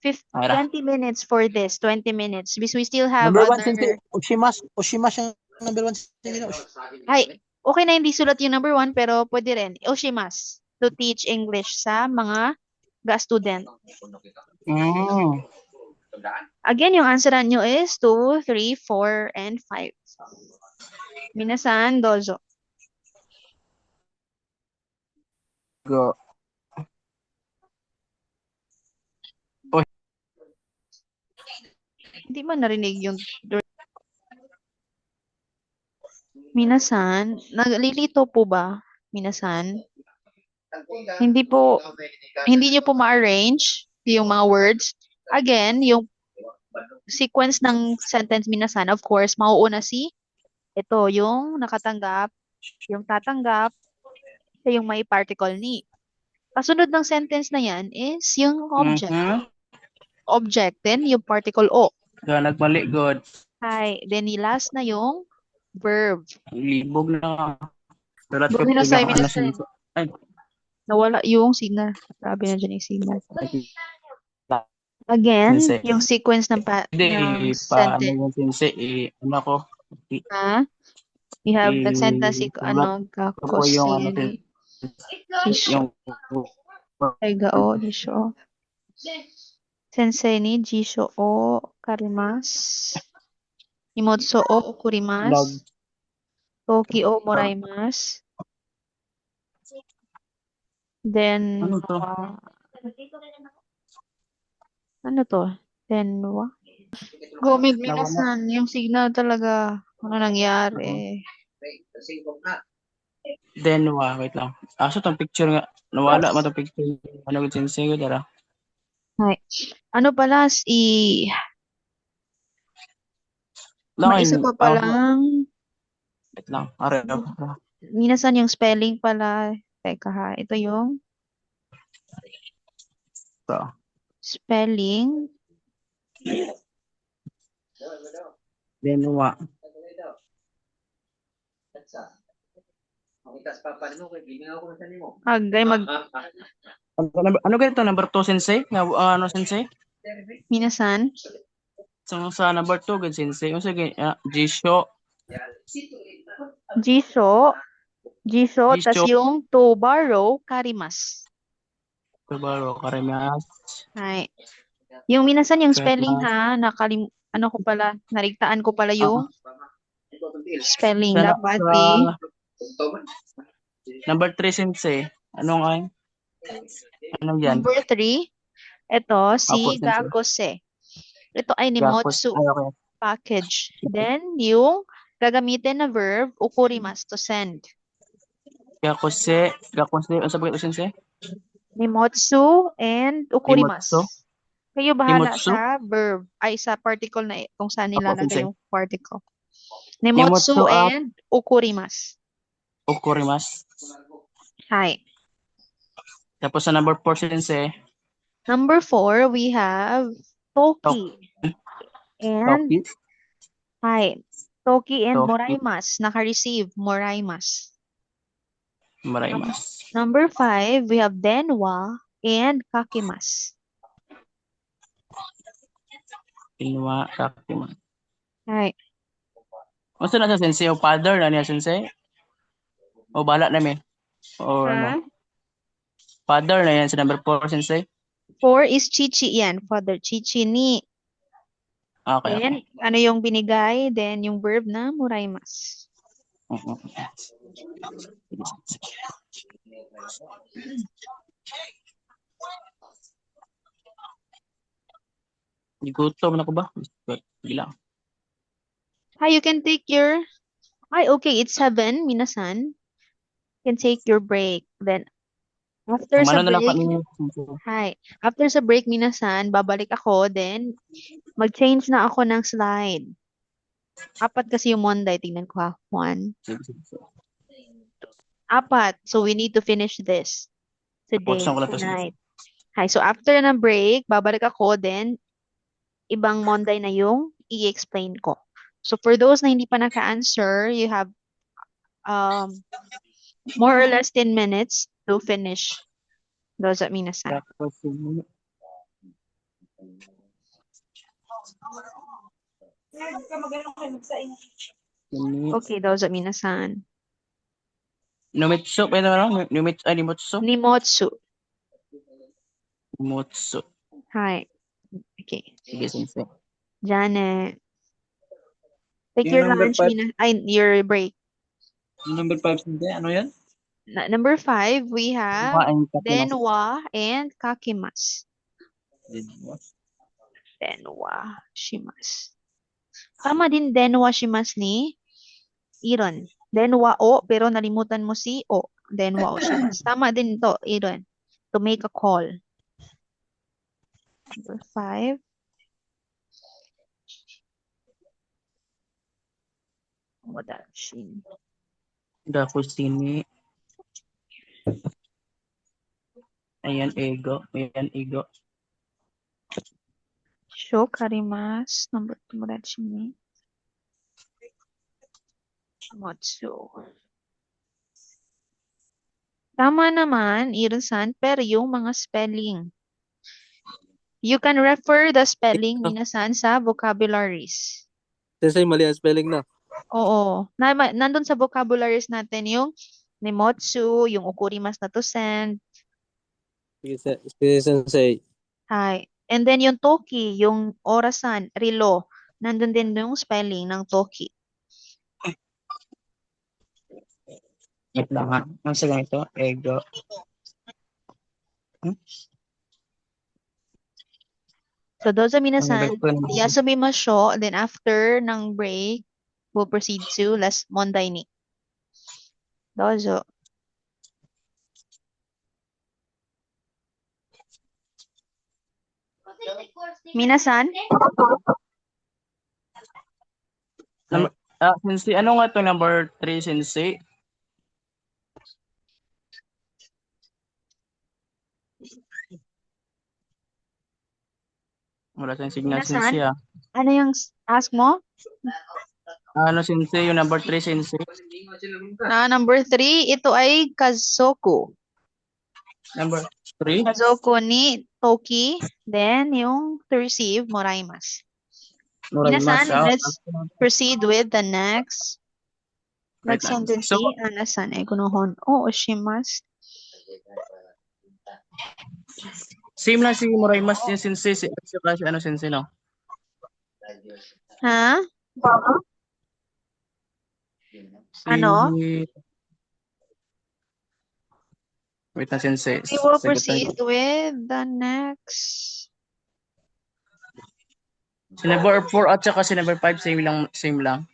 yan 20 minutes for this. 20 minutes. Because we still have Number 1, other... sensei. Oshimas yung number 1, sensei. Ay, okay na hindi sulat yung number 1, pero pwede rin. Oshimas. To teach English sa mga student. Again, yung answeran nyo is 2, 3, 4, and 5. Minasan, dozo. Go. Hindi mo narinig yung... Minasan, naglilito po ba? Minasan? Hindi nyo po ma-arrange yung mga words. Again, yung sequence ng sentence minasan, of course, mauuna ito, yung nakatanggap, yung tatanggap, siya yung may particle ni. Kasunod ng sentence na yan is yung object. Object, then yung particle o. Nagmali, God. Hi. Then last na yung verb. Libog na. Dalat ko Minasay, pigahan na minasay. siya. Ay, Nawala yung signal. Grabe na dyan yung signal. Again, Sensei. yung sequence ng Hindi, sentence. yung sensei, ano ko, Ha? You have Eh, nagsenta si wala po yung ano, Jisho. yung Taiga o, Jisho. Sensei ni Jisho o karimasu. Imotsu o okurimasu. Toki o moraimasu. Then, Ano to? ano to? Denwa? Gomit minasan, yung signal talaga. Ano nangyari? Then, wait lang. Aso tong picture nga. Nawala man tong picture. Ano yung sensei ko dara? Hay. Ano pala, maisa pa palang, Wait lang. Are. minasan yung spelling pala. Teka ha, ito yung So, spelling. then, Agay ano ganito? Number 2, sensei? Ano, sensei? minasan. So, sa number 2, good sensei. Yung sige, Jisho. Jisho. Jisho. Tas yung to borrow, karimas. Tubaro, karimas. Hay. Yung minasan yung Karimas. spelling ha, ano ko pala, narigtaan ko pala yung spelling. Sa- Dapat sa- Number 3, sensei. Anong ay? Ano yan? number 3, ito si Apo, sensei. gakose. Ito ay nimotsu Ay, okay. package. Then, yung gagamitin na verb, ukurimasu, to send. Gakose, ano sabi ko, sensei? Nimotsu and ukurimasu. Nimotsu? Kayo bahala Nimotsu? sa verb, ay sa particle na kung saan Apo, nilalagay sensei. yung particle. Nimotsu Nimotsu at and ukurimasu. Okurimas. Hi. Tapos sa number 4, sensei. Number 4, we have toki. And, Toki. hi. Toki and Toki. moraimasu. Naka-receive, moraimasu. Maraimas. Number 5, we have denwa and kakimasu. Inwa, kakimas. Hi. Ano na sa sensei? O father na niya, sensei? O bala namin? O ano? Father na yan sa number 4, sensei? 4 is chichi yan. Father, chichi ni. Okay, Then, ano yung binigay? Then, yung verb na moraimasu. Gutom na ko ba? Bilang. Hi, you can take your... Ay, okay, it's 7, minasan. You can take your break. Then, after sa Kumano na lang pa break, ninyo. hi. After sa break, minasan, babalik ako. Then, mag-change na ako ng slide. 4 kasi yung Monday. Tingnan ko ha. 1, 4. So, we need to finish this today, Buksan ko lang to, tonight. Hi, so after na break, babalik ako. Then, ibang Monday na yung i-explain ko. So, for those na hindi pa naka-answer, you have more or less 10 minutes to finish those at minasan. Tapos, Okay, those at minasan. Numitsu, pwede mo Nimotsu? Nimotsu. Nimotsu. Hi. Okay. Sige, sensei. Janet. Take Yung your number lunch, 5. your break. Number 5, sensei. Ano yan? Number 5, we have Kumain ka pa na. denwa and kakimasu. Denwa shimasu. Tama din denwa shimasu ni Iron. Denwa o, pero nalimutan mo si o. Denwa o shimasu. Tama din to, Iron. To make a call. Number 5. Wadashi. Dakusini. Ayan, ego. Ayan, ego. Shokarimasu. Number 2, Wadashi ni. Motsu. Tama naman, Irusan, pero yung mga spelling. You can refer the spelling, minasan, sa vocabularies. Sensei, mali ang spelling na. Oo. Nandun sa vocabularies natin yung Nimotsu, yung Okurimasu na to send. Sige, Sensei. Hi. And then yung Toki, yung orasan, rilo. Nandun din yung spelling ng Toki. Wait lang ha. Ang salang ito, ego. So, dozo Ang minasan, ego ko. yasumimasho, then after ng break, we'll proceed to last Monday ni. Dozo. Minasan? Sensei, ano nga ito number 3, Sensei? Wala tayong signal, Minasan? Sensei ah. Ano yung ask mo? Ano, Sensei, yung number 3, Sensei? Number 3, ito ay Kazoku. Number 3? Kazoku ni Toki. Then, yung to receive, Moraimasu. Minasan, let's proceed with the next sentence. So, Anasan ay kunohon o oshimasu. same lang si Moraimasu yung Sensei, si ano, Sensei, no? Ha? Ano? Wait na, Sensei. We will Sagutan proceed ko. with the next. Si number 4 at saka si number 5, same lang.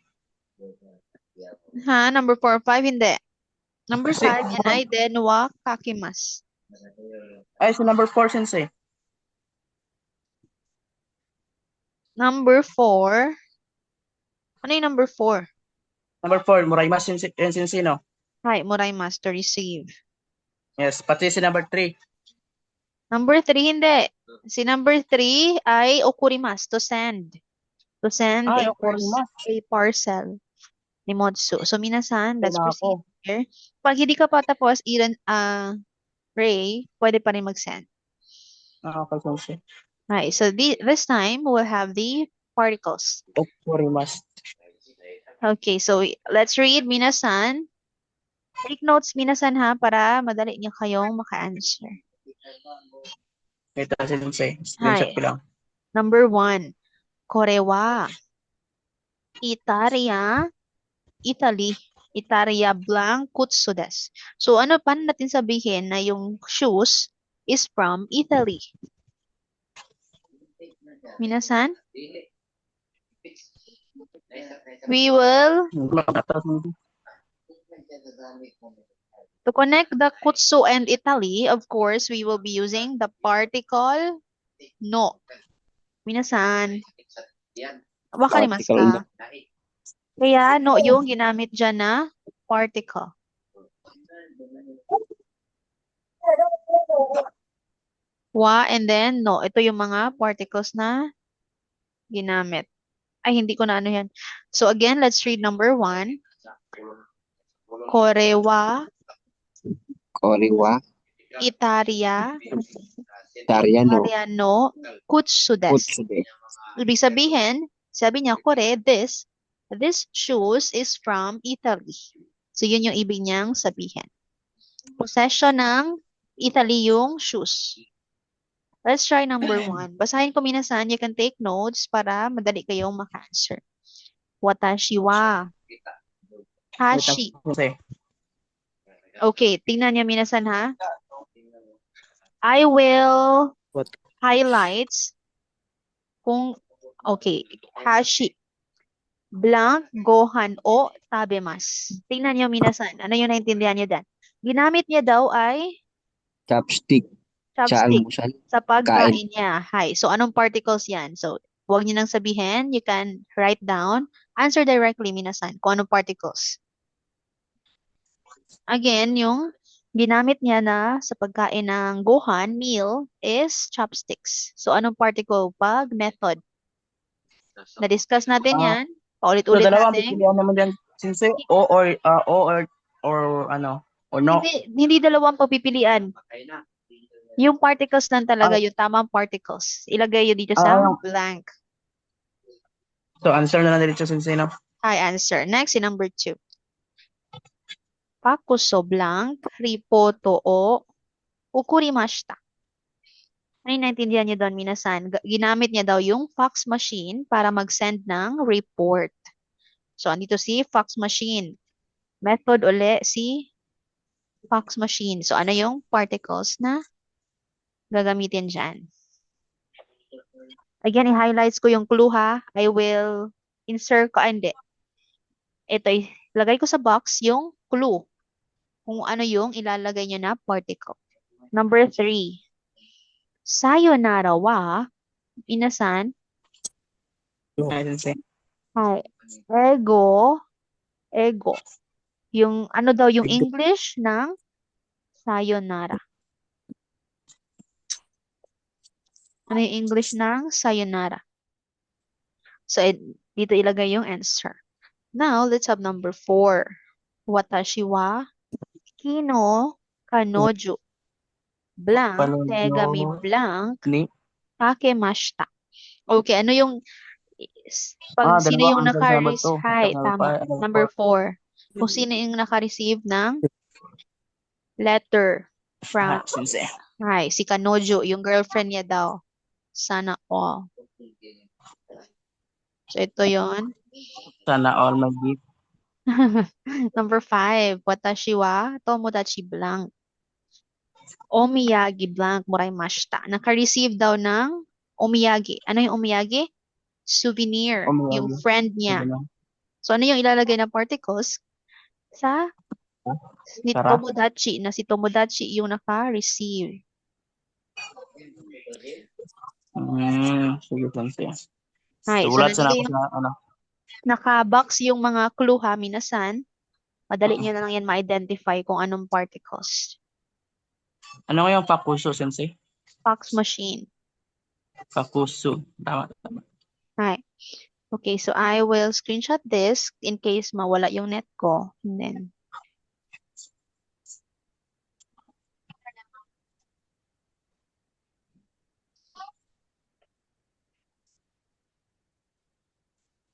Ha? Number 4, 5, hindi. Number Kasi- 5, yan ay denwa kakimasu. Ay, si number 4, Sensei. Number 4. Ano yung number 4? Number 4, Moraimasu yung Sensei, no? Hi, moraimasu to receive. Yes, pati si number 3. Number 3, hindi. Si number 3 ay okurimasu, to send. To send Ay, a, okurimasu. a parcel ni Motsu. So, minasan, let's Wala proceed ako. here. Pag hindi ka pa tapos, Ray, pwede pa rin mag-send. Okay, Sensei. Right, so this time, we'll have the particles. Okurimasu. Okay, so let's read, minasan. Take notes, minasan ha, para madali niyo kayong maka-answer. Wait na, Sensei. Screenshot ko lang. Number 1, korewa. Italia blank kutsu desu. So, paano natin sabihin na yung shoes is from Italy? Minasan? We will, to connect the kutsu and Italy, of course, we will be using the particle no. Minasan? Wakarimasu ka? Kaya no yung ginamit dyan na particle. Wa and then no. Ito yung mga particles na ginamit. Ay, hindi ko na ano yan. So again, let's read number 1. Korewa. Itaria. Italiano. Kutsu desu. Ibig sabihin, sabi niya, Kore, this shoes is from Italy. So, yun yung ibig niyang sabihin. Possession ng Italy yung shoes. Let's try number 1. Basahin ko minasan. You can take notes para madali kayong maka-answer. Watashi wa. Hashi. Sensei. Okay, tingnan niyo minasan ha. I will What? highlights kung okay, hashi. Blank, gohan o tabemas. Tingnan niyo minasan. Ano yung naintindihan niyo dyan? Ginamit niya daw ay Chopstick. Sa Chopstick. almusal. Sa Kain. pagkain niya. Hi. So, anong particles yan? So, huwag niyo nang sabihin. You can write down. Answer directly, minasan. Kung anong particles. Again, yung ginamit niya na sa pagkain ng gohan, meal, is chopsticks. So, anong particle pag method? Na-discuss natin Ah, yan. so Paulit-ulit dalawang natin. pipilian naman yan, sensei. Or ano, or no. Hindi dalawang pagpipilian. Yung particles lang talaga, Ah, yung tamang particles. Ilagay yun dito ah, sa yung- blank. so answer na lang dito, sensei, no? Hi, answer. Next, si number 2. Pakuso blank, ripoto o ukurimashita. Ano yung naintindihan niyo doon, minasan? Ginamit niya daw yung fax machine para mag-send ng report. So, andito si fax machine. Method uli si fax machine. So, ano yung particles na gagamitin dyan? Again, i-highlights ko yung clue ha. I will insert ko, hindi. Ito, lagay ko sa box yung clue. Kung ano yung ilalagay niyo na particle. Number 3. Sayonara wa inasan. Ay, sensei. Hi. Ego. Yung ano daw yung English ng sayonara? Ano yung English ng sayonara? So, dito ilagay yung answer. Now, let's have number 4. Watashi wa kino kanojo blank tegami Palunyo blank ni. takemashita. Okay, ano yung pag sino Dalawa yung answer sa number 2. Hi, tama. Number 4. Kung sino yung naka-receive ng letter from Sensei. Hi, si Kanojo, yung girlfriend niya daw. Sana all. So, ito yon. Sana all mag-gift. Number 5. Watashi wa tomodachi blank. Omiyagi blank moraimashita. Naka-receive daw ng omiyagi. Ano yung omiyagi? Souvenir. Yung Omiyagi. friend niya. So, ano yung ilalagay na particles? Sa ni Sarap. Tomodachi, na si Tomodachi yung naka-receive. Sige, sensei. Hi, so Sulat sa nandito ako yung sa ano. naka-box yung mga clue ha, minasan. Madali nyo na lang yan ma-identify kung anong particles. Ano nga yung pakuso, sensei? Fax machine. Pakuso. Tama. Hi. Okay, so I will screenshot this in case mawala yung net ko. And then,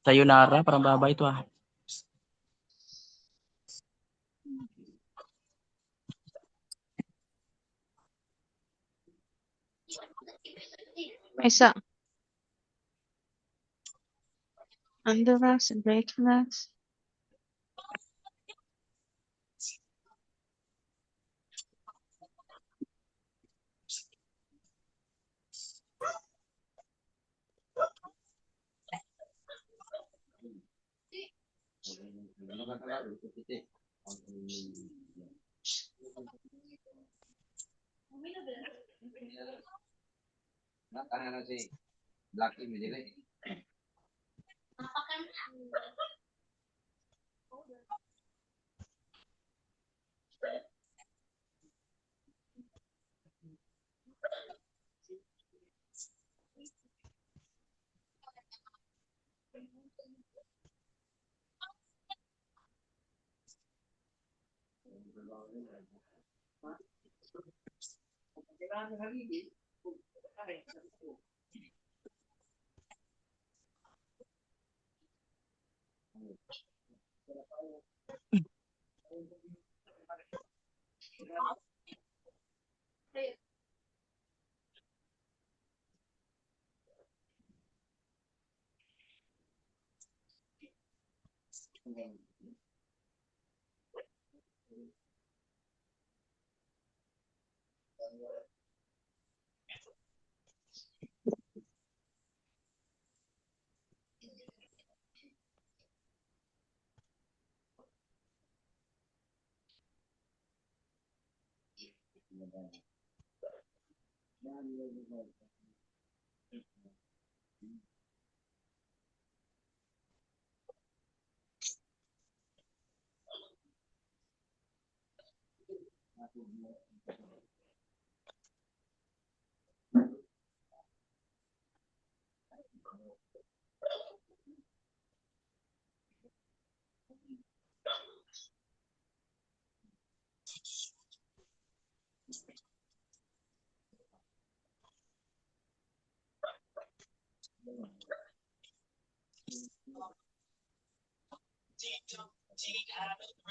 Sayonara, parang baba ito ah. isa. Underlax and breaklax.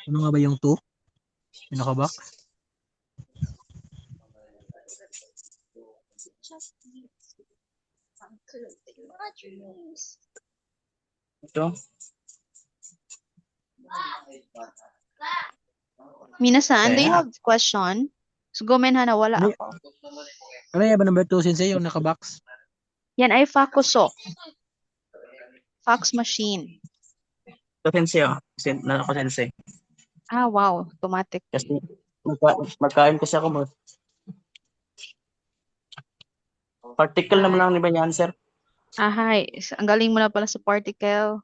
Ano nga ba yung 2? Yung nakabox? Ito. Minasan, do you Kaya. have question? Sugumen ha, nawala Ano, ako. ano yan ba number 2, Sensei? Yung nakabox? Yan ay fakuso. Fax machine. Ito sensei, oh. Na ako sensei. Ah, wow. Automatic. Kasi magkain kasi ako mo. Particle naman lang ni ba niya answer? Ah, hi. Ang galing mo na pala sa particle.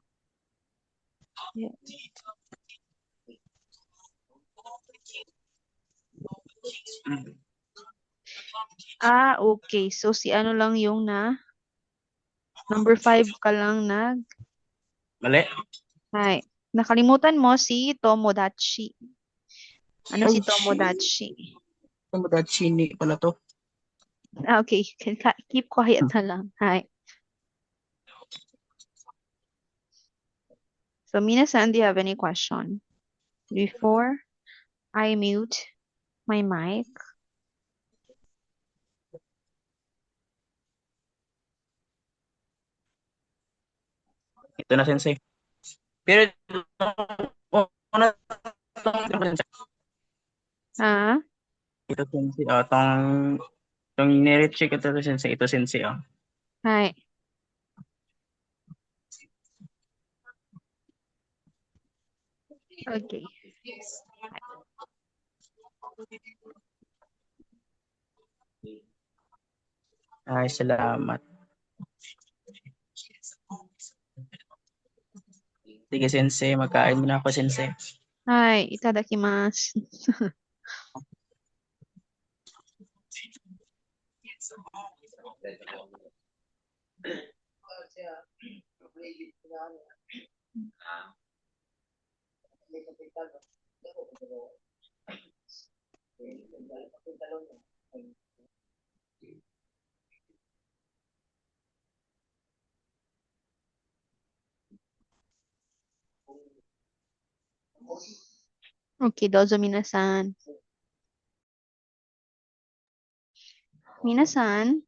Yeah. Ah, okay. So, si ano lang yung number 5 ka lang Mali. Hi. Nakalimutan mo si Tomodachi. Ano si Ay, Tomodachi? Tomodachi pala to. Ah, okay. Keep quiet na lang. Hi. So, Minasan, do you have any question? Before I mute my mic. Ito na sensei. Pero una Ah, ito sensei. Tong nire-check ito sensei. Ito sensei. hi. Okay. Ay, salamat. Sige sensei, magkain muna ako sensei. Hi. Itadakimasu. Okay, dozo minasan. Minasan,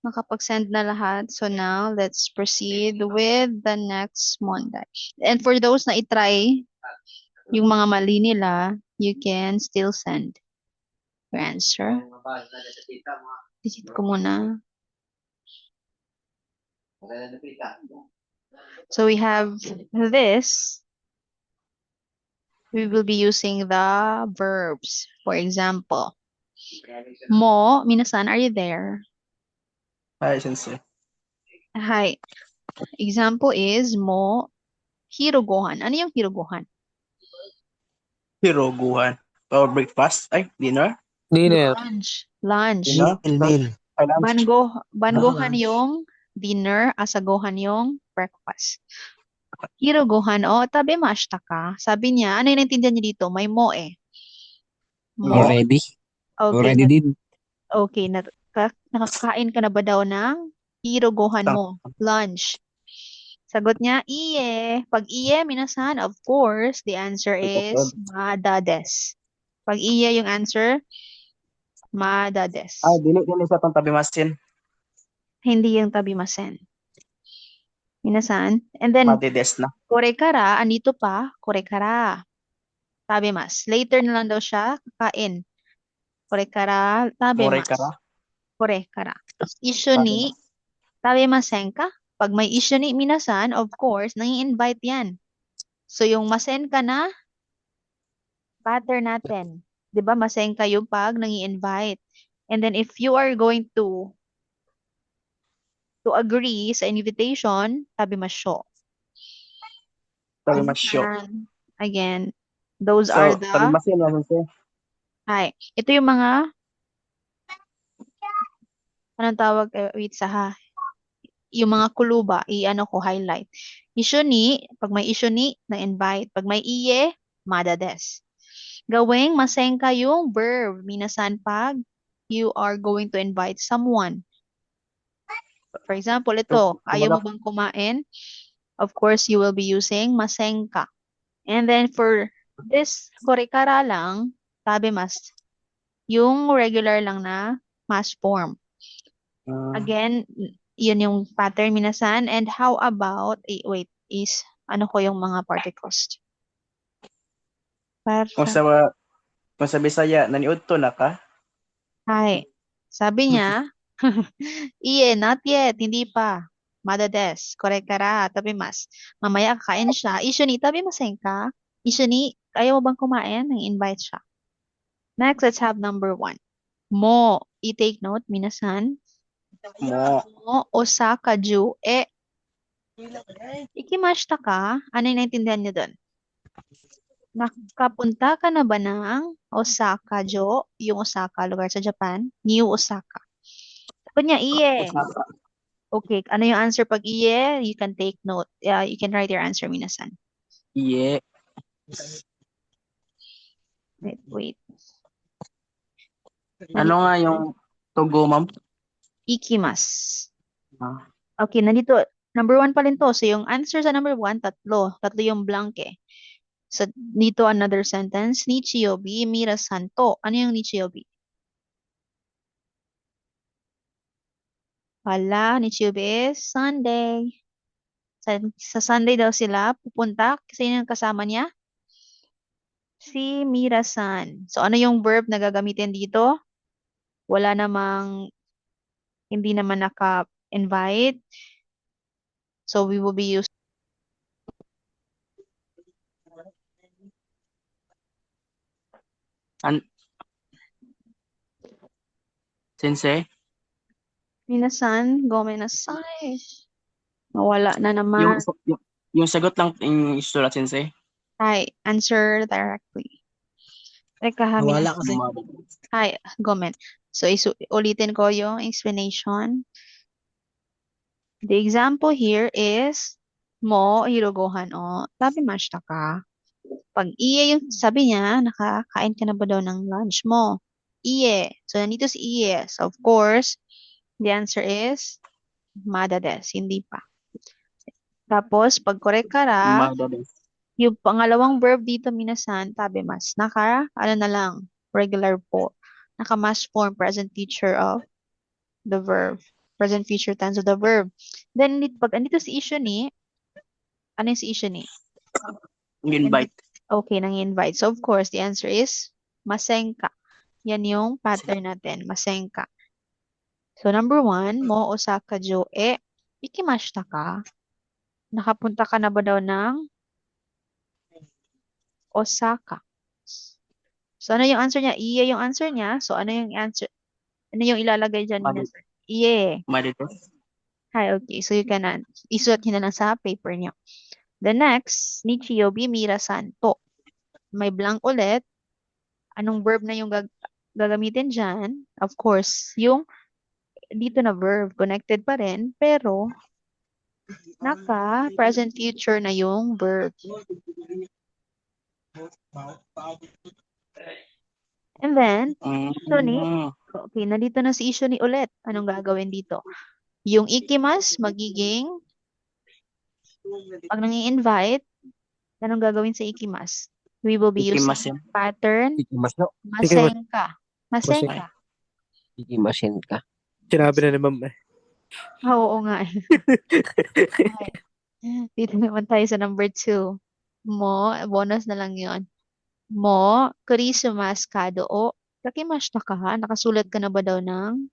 makapag-send na lahat. So now, let's proceed with the next montage. And for those na itry, yung mga mali nila, you can still send your answer. Visit ko muna. So we have this. We will be using the verbs. For example, mo, minasan, are you there? Ay, sensei. Hi. Example is mo, hirogohan. Ano yung hirogohan? Hiroguhan. Or breakfast? Ay, dinner? Dinner. Lunch. Lunch. Dinner? Meal. Ay, lunch. Bangohan lunch. yung dinner, asagohan yung breakfast. Hirogohan, tabi mashita ka. Sabi niya, ano yung naintindihan niya dito? May mo eh. Mo. Already? Okay, Already did. okay. Nakakain ka na ba daw ng hirogohan mo? Lunch. Sagot niya, iye. Pag iye, minasan, of course, the answer is mada des. Pag iye yung answer, mada des. Ay, dili sa tong tabi masin. Hindi yung tabimasen. Minasan. And then, Matides na. korekara, andito pa, korekara. Tabimas. Later na lang daw siya kakain. Korekara, More tabimas. ka ra. Korekara. Issue ni, tabimasen ka? Pag may issue ni minasan, of course, nang-invite yan. So, yung masen ka na, pattern natin. 'Di ba masen kayo pag nang-invite. And then if you are going to agree sa invitation, tabimasyo. Tabimasyo. And again, those So, are the tabimasyo na sensei. ito yung mga anong tawag wait sa ha. Yung mga kuluba, i-ano ko highlight. Issue ni, pag may issue ni, na-invite. Pag may iye, madades. Gawing masengka yung verb. Minasan pag you are going to invite someone. For example, ito, ayaw mo bang kumain? Of course, you will be using masengka. And then for this korekara lang, tabi mas, yung regular lang na mas form. Again, yun yung pattern minasan. And how about, wait, ano ko yung mga particles? Kung sa Bisaya, naniudto na ka? Sabi niya, iye, not yet, hindi pa. Madades, correct ka ra, tabi mas. Mamaya kakain siya. Issue ni, tabi maseng ka. Issue ni, ayaw mo bang kumain? Nang-invite siya. Next, let's have number 1. Mo, i-take note, minasan. Mo, osaka ju, ikimashita ka. Ano yung naintindihan niyo doon? Nakapunta ka na ba ng Osaka, Jo? Yung Osaka, lugar sa Japan? New Osaka. Sabi niya, iye. Okay, ano yung answer pag iye? You can take note. You can write your answer, minasan. Iye. Wait. Ano nga yung tugo, ma'am? Ikimas. Ah. Okay, nandito. Number 1 pa rin to. So, yung answer sa number 1, tatlo. Tatlo yung blank eh. So, dito another sentence. Nichiyobi, minasan to. Ano yung Nichiyobi? Wala, Nichiyobi is Sunday. Sa Sunday daw sila pupunta. Sino yung kasama niya? Si Mira-san. So, ano yung verb na gagamitin dito? Wala namang, hindi naman naka-invite. So, we will be using Sensei? Minasan, gomenasai. Nawala na naman. Yung sagot lang yung isulat, Sensei. Answer directly. Teka ha, Nawala minasan. kasi. Gomen. So, ulitin ko yung explanation. The example here is, mo, hirogohan o, tabimashita ka. Pag iye yung sabi niya, nakakain ka na ba daw ng lunch mo? Iye. So, nandito si iye. So, of course, the answer is madades. Hindi pa. Tapos, pag correct ka ra, yung pangalawang verb dito, minasan, tabimas. Ano na lang, regular po. Naka-mas form, present feature of the verb. Present future tense of the verb. Then, pag andito si issue ni, ano yung si issue ni? Invite. Okay, nang-invite. So, of course, the answer is masengka. Yan yung pattern natin, masengka. So, number 1, mo osaka jo ikimashita ka. Nakapunta ka na ba daw ng Osaka? So, ano yung answer niya? Iye yung answer niya. So, ano yung answer? Ano yung ilalagay dyan? Iye. Marites. Okay. So, you can isulat nyo na lang sa paper niyo. The next, Nichiyobi Mira-san to. May blank ulit. Anong verb na yung gagamitin dyan? Of course, yung dito na verb, connected pa rin, pero naka-present future na yung verb. And then, okay, nandito na si issue ni ulit. Anong gagawin dito? Yung ikimas, magiging, pag nang-i-invite, anong gagawin sa ikimas? We will be using pattern masenka. Masenka. Ikimasin ka. Sinabi na ni ma'am eh. Oo nga. Dito naman tayo sa number 2. Mo, bonus na lang yon. Mo, Christmas kado o kakimashita ka ha? Nakasulat ka na ba daw ng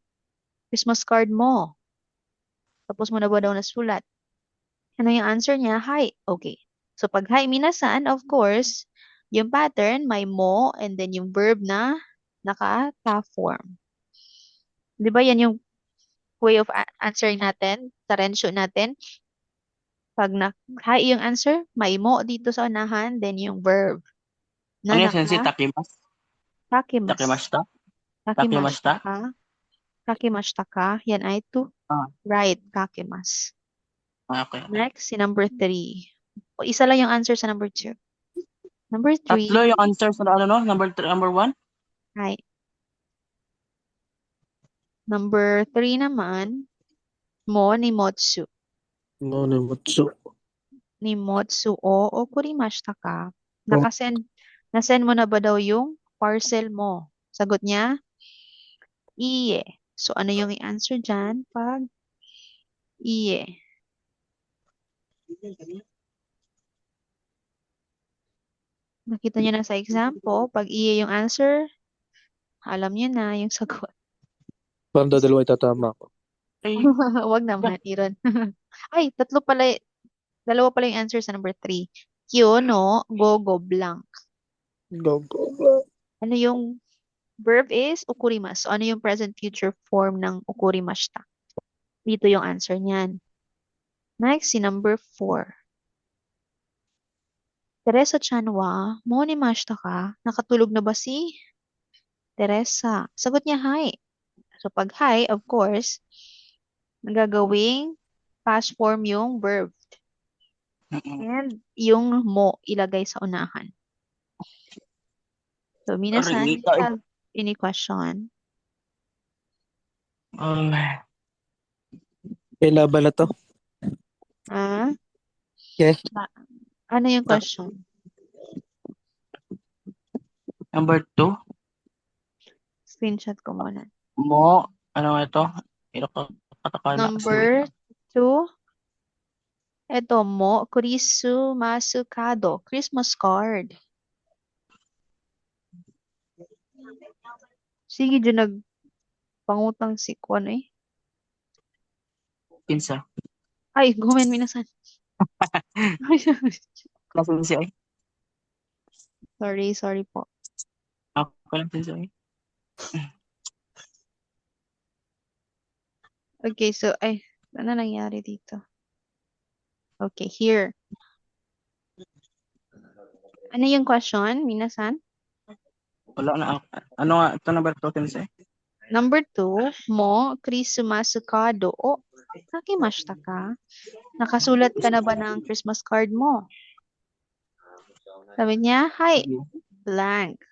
Christmas card mo? Tapos mo na ba daw nasulat? Ano yung answer niya? Hi. Okay. So, pag hi minasan, of course, yung pattern, may mo, and then yung verb na naka-ta form. Di ba yan yung way of answering natin, sa rensyo natin? Pag hi yung answer, may mo dito sa unahan, then yung verb. Ano yan, sensei? Nanaka, kakimas. Takimashita? Kakimashita Takimashita? ka. Kakimashita ka. Yan ay to. Ah, Right, kakimas. okay. Next, si number 3. O, isa lang yung answer sa number 2. Number 3, Tatlo yung answer sa ano, no? Number 1? hi. Number 3 naman, mo ni Motsu. No, no, mutsu. Ni Motsu o okurimashita ka. Oh. Nasend mo na ba daw yung parcel mo? Sagot niya, iye. So, ano yung i-answer dyan pag iye? Nakita niyo na sa example, pag iye yung answer, alam niyo na yung sagot. Parang dalawa itatama ko. Ay, Wag naman, Iron. Ay, dalawa pala yung answer sa number 3. Kyo no gogo blank. Go, go, go. Ano yung verb is ukurimasu. So, ano yung present future form ng ukurimashita? Dito yung answer niyan. Next, si number 4. Teresa-chan wa monimashita ka? Nakatulog na ba si Teresa? Sagot niya, hi. So, pag hi, of course, nagagawing past form yung verb. And yung mo ilagay sa unahan. So, minasan, do Ringita, you have any question? May laban na to. Ah? Okay. Ano yung question? Number 2, Screenshot ko muna. mo, ano nga ito? Katakal na kasi. Number 2. Ito mo, kurisu masukado. Christmas card. Sige, dyan nagpangutang si Kwan eh. Pinsa. Ay, gumen minasan. Klase siya ay. Sorry po. Ako lang pinsa ay. Okay, so, ano nangyari dito? Okay, here. Ano yung question, minasan? Wala na ako. Ano nga, ito number 2, pinsa ay. Number 2, mo, Christmas kado. O, nakimashita ka? Nakasulat ka na ba ng Christmas card mo? Sabi niya, hi, blank.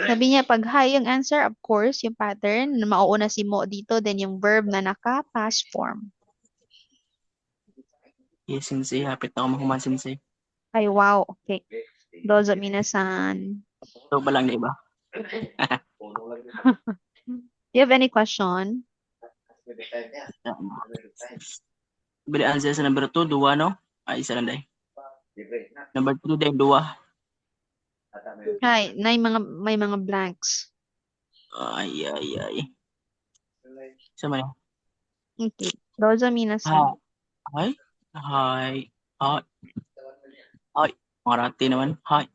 Sabi niya, pag hi yung answer, of course, yung pattern, mauuna si mo dito, then yung verb na naka-past form. Yes, sensei. Hapit na ako mahuman, sensei. Ay, wow. Okay. Dozo minasan. Ito ba lang na iba? Do you have any question? Bili answer sa number 2, 2, no? Ay, isa lang day. Number 3, day, 2. Hi, may mga blanks. Ay. Sama na. Okay. Dozo minasan. Hi. Hi. Hi. Hi. Marati naman. Hi.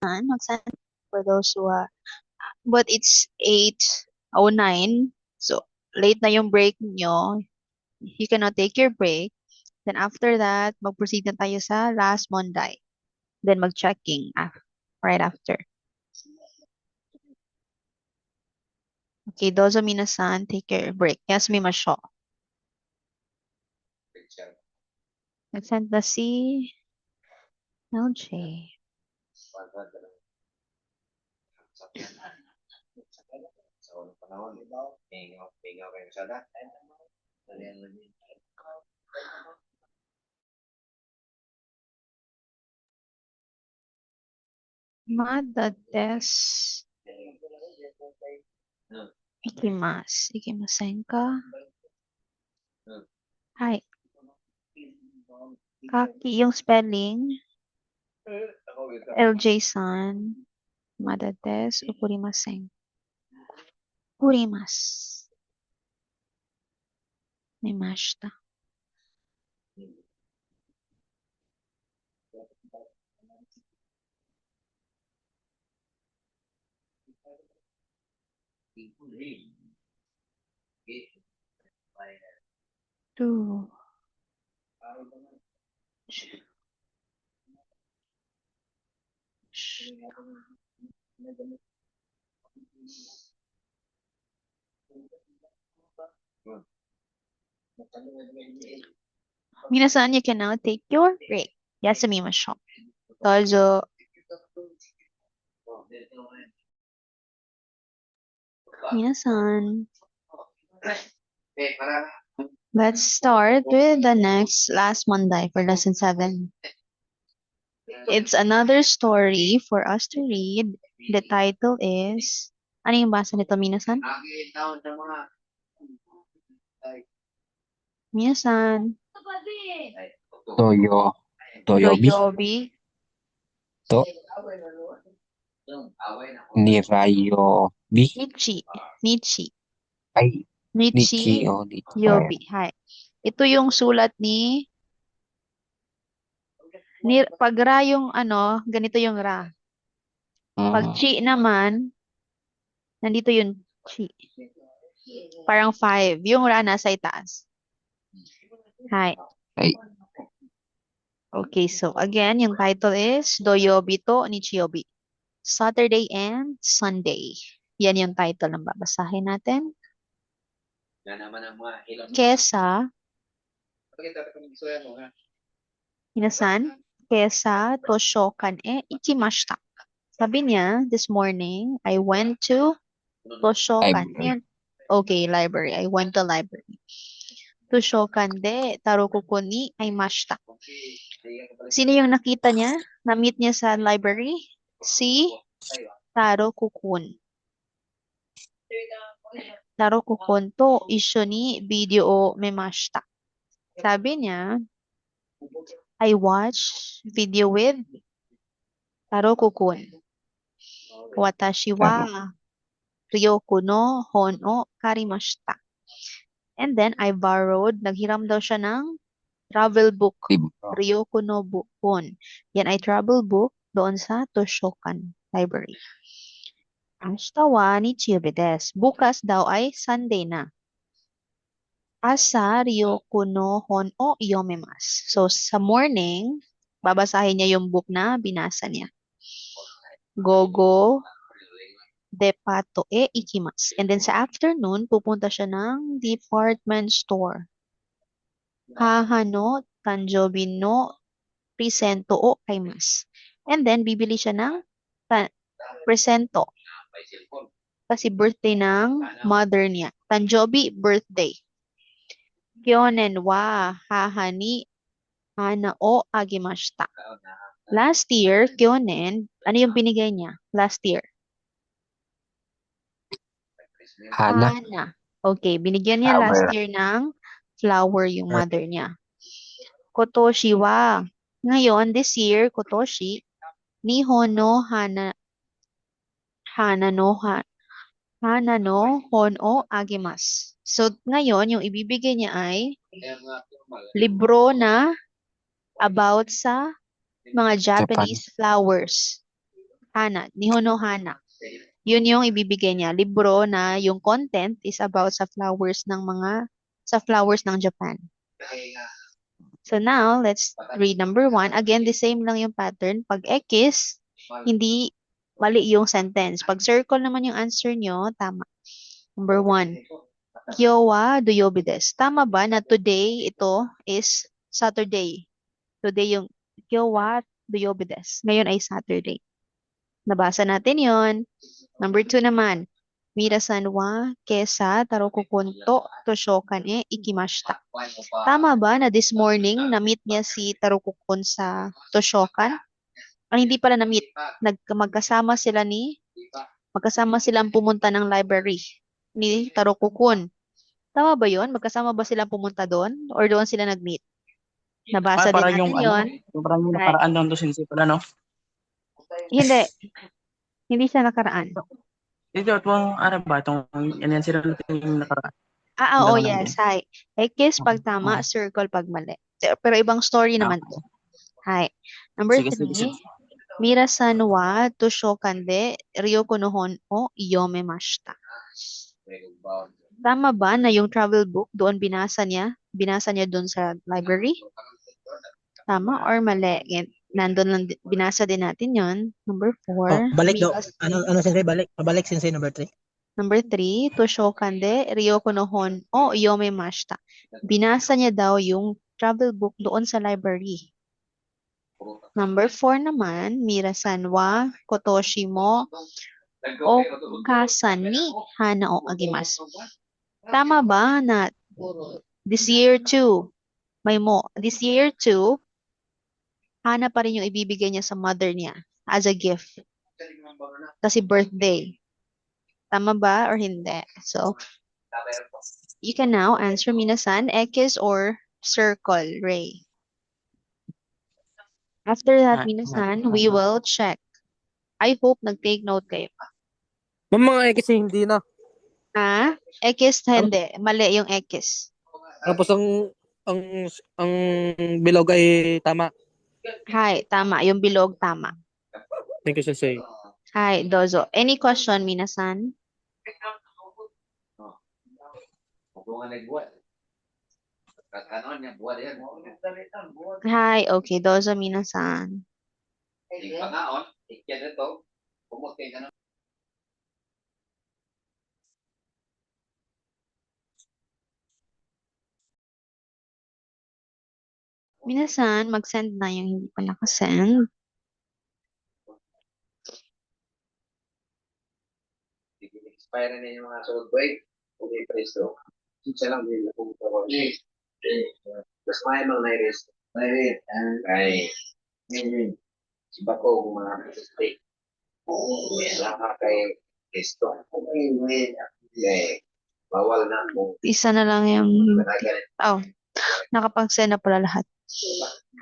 Magsan for those who but it's 8:09. So, late na yung break nyo. You cannot take your break. Then after that, mag-proceed na tayo sa last Monday. Then mag-checking right after. Okay, dozo minasan, take your break. Yasumi masho. Nag-send na si LJ. Mada des. Ikimasen ka. Hi. Kaki yung spelling. LJ-san. Mada des. Ukurimasen. Ukurimas. May mashita. Two. Minasan, you can now take your break. Yasumimashou. Dozo. Minasan. Let's start with the last Monday for lesson 7. It's another story for us to read. The title is, ano yung basa nito, Minasan? Minasan. Toyo. Toyobi. Doyobi. To. Nirayobi. Nichi. Nichi. Ay, Nichi. Nichi. Oh, Nichi. Yobi. Hi. Ito yung sulat pag ra yung ganito yung ra. Pag chi naman, nandito yung chi. Parang 5. Yung ra nasa itaas. Hi. Ay, Okay, so again, yung title is Doyobi to Nichiyobi. Saturday and Sunday. Yan yung title ng babasahin natin. Kesa, minasan, kesa toshokan e ikimashita. Sabi niya, this morning, I went to toshokan. library. Yan. Okay, library. I went to library. Toshokan de tarokuko ni aimashita. Sino yung nakita niya? Na-meet niya sa library? Si Taro Kukun. Taro Kukun to isyo ni video o memashita. Sabi niya, I watched video with Taro Kukun. Watashi wa Ryoko no hon o karimashita. And then I borrowed, naghiram daw siya ng travel book. Libro. Ryoko no Hon. Yan ay travel book doon sa Toshokan Library. Ashita wa nichiyobi desu. Bukas daw ay Sunday na. Asa Ryoko no hon o yomemasu. So sa morning, babasahin niya yung book na binasa niya. Gogo depato e ikimasu. And then sa afternoon, pupunta siya ng department store. Hahano tanjobi no presento o kaimasu. And then, bibili siya ng presento. Kasi birthday ng mother niya. Tanjobi, birthday. Kyonen wa haha ni hana o agimashita. Last year, Kyonen, ano yung binigay niya? Last year? Hana. Hana. Okay, binigyan niya Flower. last year ng flower yung mother niya. Kotoshi wa. Ngayon, this year, Kotoshi, Nihon no hana no hon o agimasu. So, ngayon, yung ibibigay niya ay libro na about sa mga Japanese flowers. Hana, Nihon no hana. Yun yung ibibigay niya. Libro na yung content is about sa flowers ng Japan. So now, let's read number 1. Again, the same lang yung pattern. Pag X, hindi mali yung sentence. Pag circle naman yung answer nyo, tama. Number 1. Kyo wa doyobi desu. Tama ba na today, ito is Saturday? Today yung kyo wa doyobi desu. Ngayon ay Saturday. Nabasa natin yon. Number 2 naman. Mirasan wa kesa tarokukun to toshokan e ikimashita. Tama ba na this morning na-meet niya si Tarokukun sa Toshokan? Hindi pala na-meet. Magkasama silang pumunta ng library ni Tarokukun. Tama ba yon? Magkasama ba silang pumunta doon? Or doon sila nag-meet? Nabasa din Parang natin yung yon. yung parang yung nakaraan doon to Sensei pala, no? Hindi. Hindi siya nakaraan. Ito, itong ano ba? Itong, yan sila yung nakaraan. Oo, Dalawa yes. Hi. X pag tama, circle pag mali. Pero ibang story naman to. Hi. Number Sige, sige, 3, sige. Mirasan wa Tushokan de Ryoko no Hon o Yomemashita. Tama ba na yung travel book doon binasa niya? Binasa niya doon sa library? Tama or mali? Nandun lang, binasa din natin yon. Number 4, Balik daw. Ano sensei, balik. Pabalik sensei number 3. Number 3, Tushokan de Ryoko no Hon o Yomemashita. Binasa niya daw yung travel book doon sa library. Number 4 naman, Mirasan wa Kotoshi mo o Kasan ni Hana o Agimasu. Tama ba na this year too, may mo, this year too, Hana pa rin yung ibibigay niya sa mother niya as a gift. Kasi birthday. Tama ba or hindi? So, you can now answer Minasan, X or circle, Ray. After that, Minasan, we will check. I hope nag-take note kayo. Ma'am, mga kasi hindi na. Ah, X hindi. Mali yung X. Tapos ang bilog ay tama. Hi, tama. Yung bilog, tama. Thank you, Sensei. Hi, Dozo. Any question, Minasan? Hi, okay. Dozo, Minasan. Minasan, mag-send na yung hindi pa nakasend. Expire na yung mga sunod ko okay, presto. Sinsa lang din kung ito ko. Mas may mga nairis. Nairis. Ay, si Bako kung mga mistake. Lama kay presto. Okay, bawal na kung Isa na lang yung... nagalit. Oh, nakapag-send na pala lahat.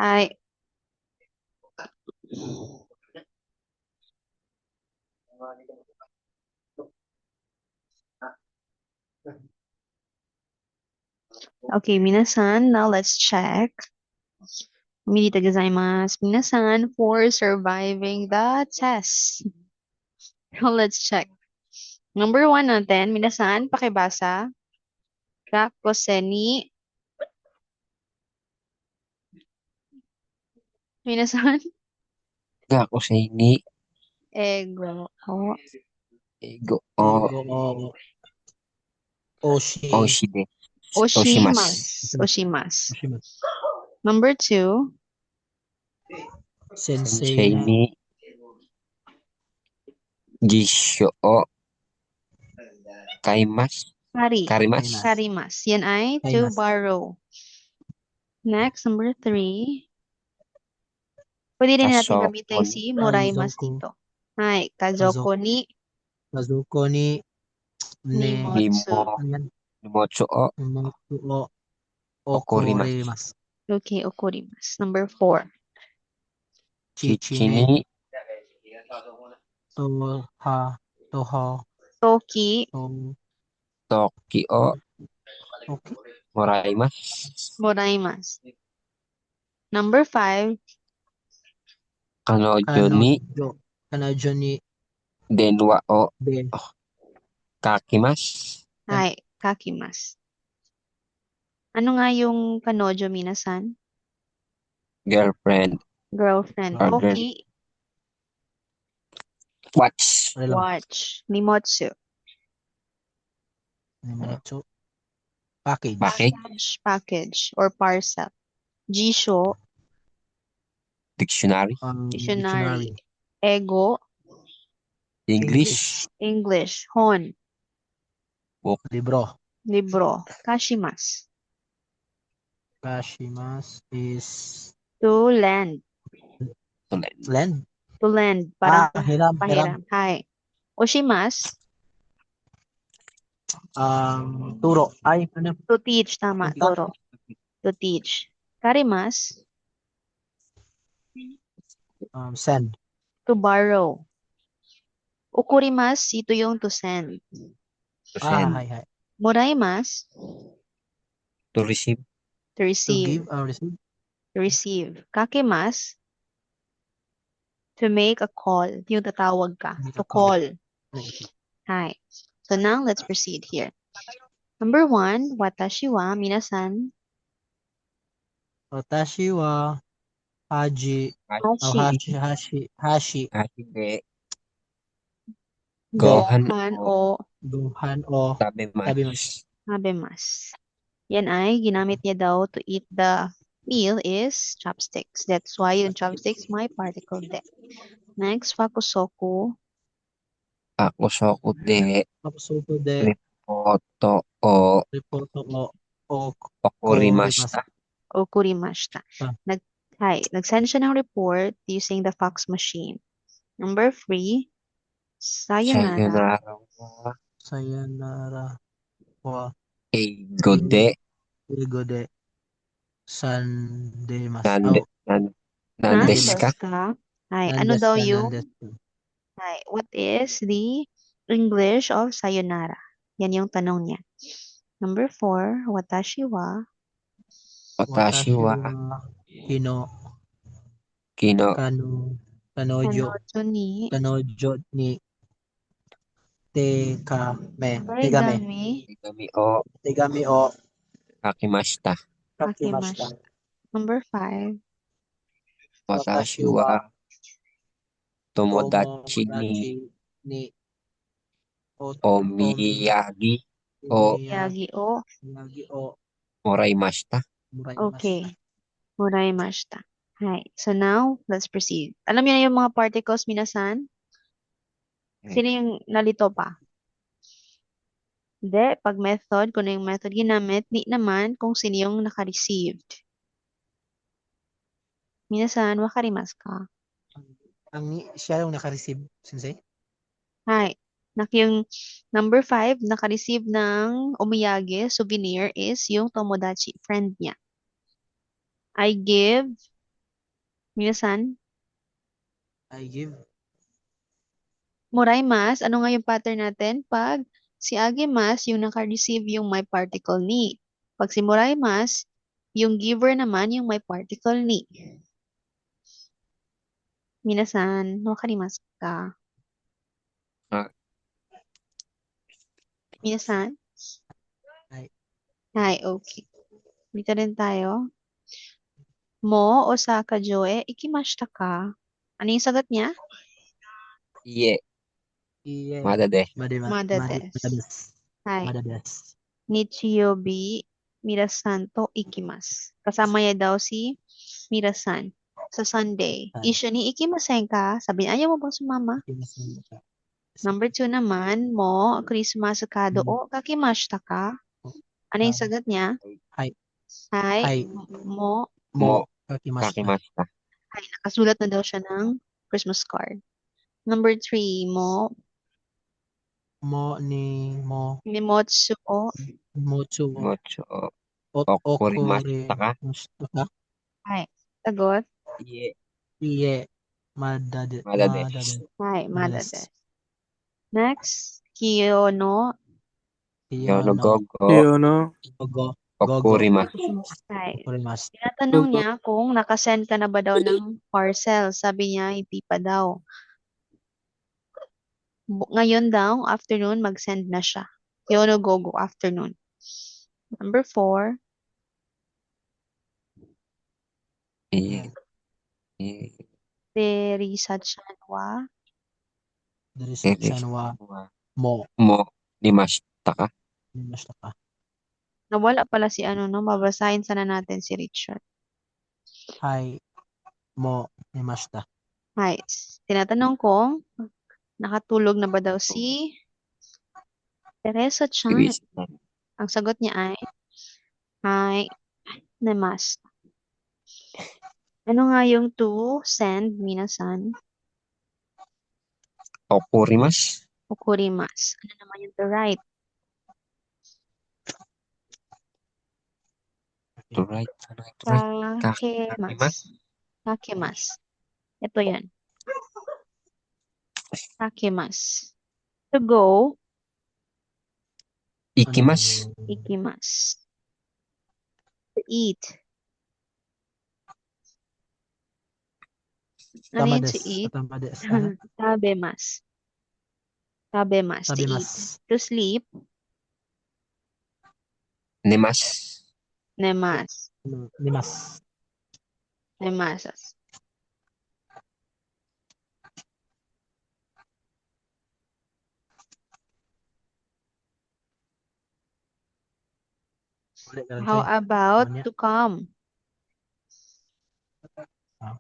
Hi. Okay, minasan, now let's check. Omelite gozaimasu, minasan, for surviving the test. Now let's check. Number 1 natin, minasan, pakibasa. Kakoseni. Minasan, Ako sa ini. ego. Oh, Ego. Oshide. oshimasu. Oshimasu. Number 2, Sensei na. ni Jisho o Kaimas. Karimas. karimas. Yan ay to Karimas. borrow. Next, number 3. Pwede rin natin gamitin si moraimasu Kazoku. dito. Hi, kazoko ni Kazuko ni nimotsu. Nimotsu o Nimotsu o Okorimasu. Okay, okorimasu. Number 4. Chichi ni Toho Toki Toki o Okay. moraimasu. Number 5. Kanojo ni Denwa o Kakimas. Hi, kakimasu. Ano nga yung kanojo minasan? Girlfriend. Girlfriend. Partner. Toki, Watch. watch. Nimotsu. Nimotsu. Package. Package or parcel. Jisho, Dictionary. dictionary. Ego, English. Hon, Libro. Kashimasu. Kashimas is To lend. land. To lend. Parang Hiram. pahiram. Hi. Oshimasu. Turo. Ay, ano? To teach. Tama. Toro. To teach. Karimasu. Send. To borrow. Okurimasu. Ito yung to send. Hi. Moraimasu. To receive. To To receive. give or receive. To receive. Kakimasu. To make a call. Yung tatawag ka. Make To a call. call. Hi. So now let's proceed here. Number 1, watashi wa minasan Watashi wa haji. Oh, hashi hashi. Hashide. gohan Gohan o Gohan o Tabemasu. habemas. Yan ay ginamit niya daw to eat the meal is chopsticks. That's why yung chopsticks may particle de. Next, fakusoku. Akusoku de Kapusoto de Ripoto o ripoto o Okurimashita. Okurimashita. Ah. Nag-send siya ng report using the fax machine. Number 3, sayonara. Sayonara wa sayonara wa Eigo de eigo de sandemasu. Nande Nandesu ka? Nandes ka? Ano daw yung what is the English of sayonara? Yan yung tanong niya. Number 4, watashi wa Watashi wa Kino Kino Kanojo kanojo ni Tegami Tegami o Kakimashita. kakimashita. Number 5, Watashi wa Tomodachi ni Omiyagi o yagi o. Moraimashita. Okay. Moraimashita. So now, let's proceed. Alam niyo na yung mga particles, minasan? Sino yung nalito pa? Hindi. Pag method, kung ano yung method ginamit, ni naman kung sino yung naka-received. Minasan, wakarimasu ka? Siya yung naka-receive, sensei? Yung number 5, naka-receive ng omiyage, souvenir, is yung tomodachi, friend niya. I give, minasan, I give moraimas. Ano nga yung pattern natin? Pag si agemas, yung naka-receive yung may particle ni. Pag si moraimas, yung giver naman yung may particle ni. Minasan, wakarimasu ka? Minasan? Okay. Dito rin tayo. Mo Osaka Joe, ikimashita ka? Ano yung sagot niya? Iye. Iye Madade. Madades. Madades. Nichiyobi, Mirasan to ikimasu. Kasama niya daw si Mirasan sa Sunday. Issue ni ikimasen ka? Sabi niya, ayaw mo bang sumama? Number 2 naman, mo Christmas kado o kakimashita ka? Ano yung sagot niya? Hi. Mo Kakimashita. nakasulat na daw siya ng Christmas card. Number 3, mo Mimotsu o Mocho Mocho o Okurimashita ka? sagot. Iye Madades. Madades. Next, Kiyono Gogo Okurimasu. Tinatanong niya kung nakasend ka na ba daw ng parcel. Sabi niya, hindi pa daw. Ngayon daw, afternoon, mag-send na siya. Kiyono Gogo, afternoon. Number 4, Iye. Terisachan wa Mo Nimashita ka? nawala pala si mabasahin sana natin si Richard. Mo Nimashita. Tinatanong kong, nakatulog na ba daw si Teresa Chan? Ang sagot niya ay, Nemas. Ano nga yung to send, minasan? Okurimasu. Okurimas. Ano naman yung to write? To write. Kakemas. Ito yan. Kakemas. To go, Ikimasu. ikimas. To eat, Ano Tama yun to desu. eat? Tama desu. Tabemasu. Tabemasu to eat. Tabimasu. To sleep, Nemasu. nemasu. Nimasu. Nemasas. Ulit na lang, How Choy. about Manya. to come? Ah.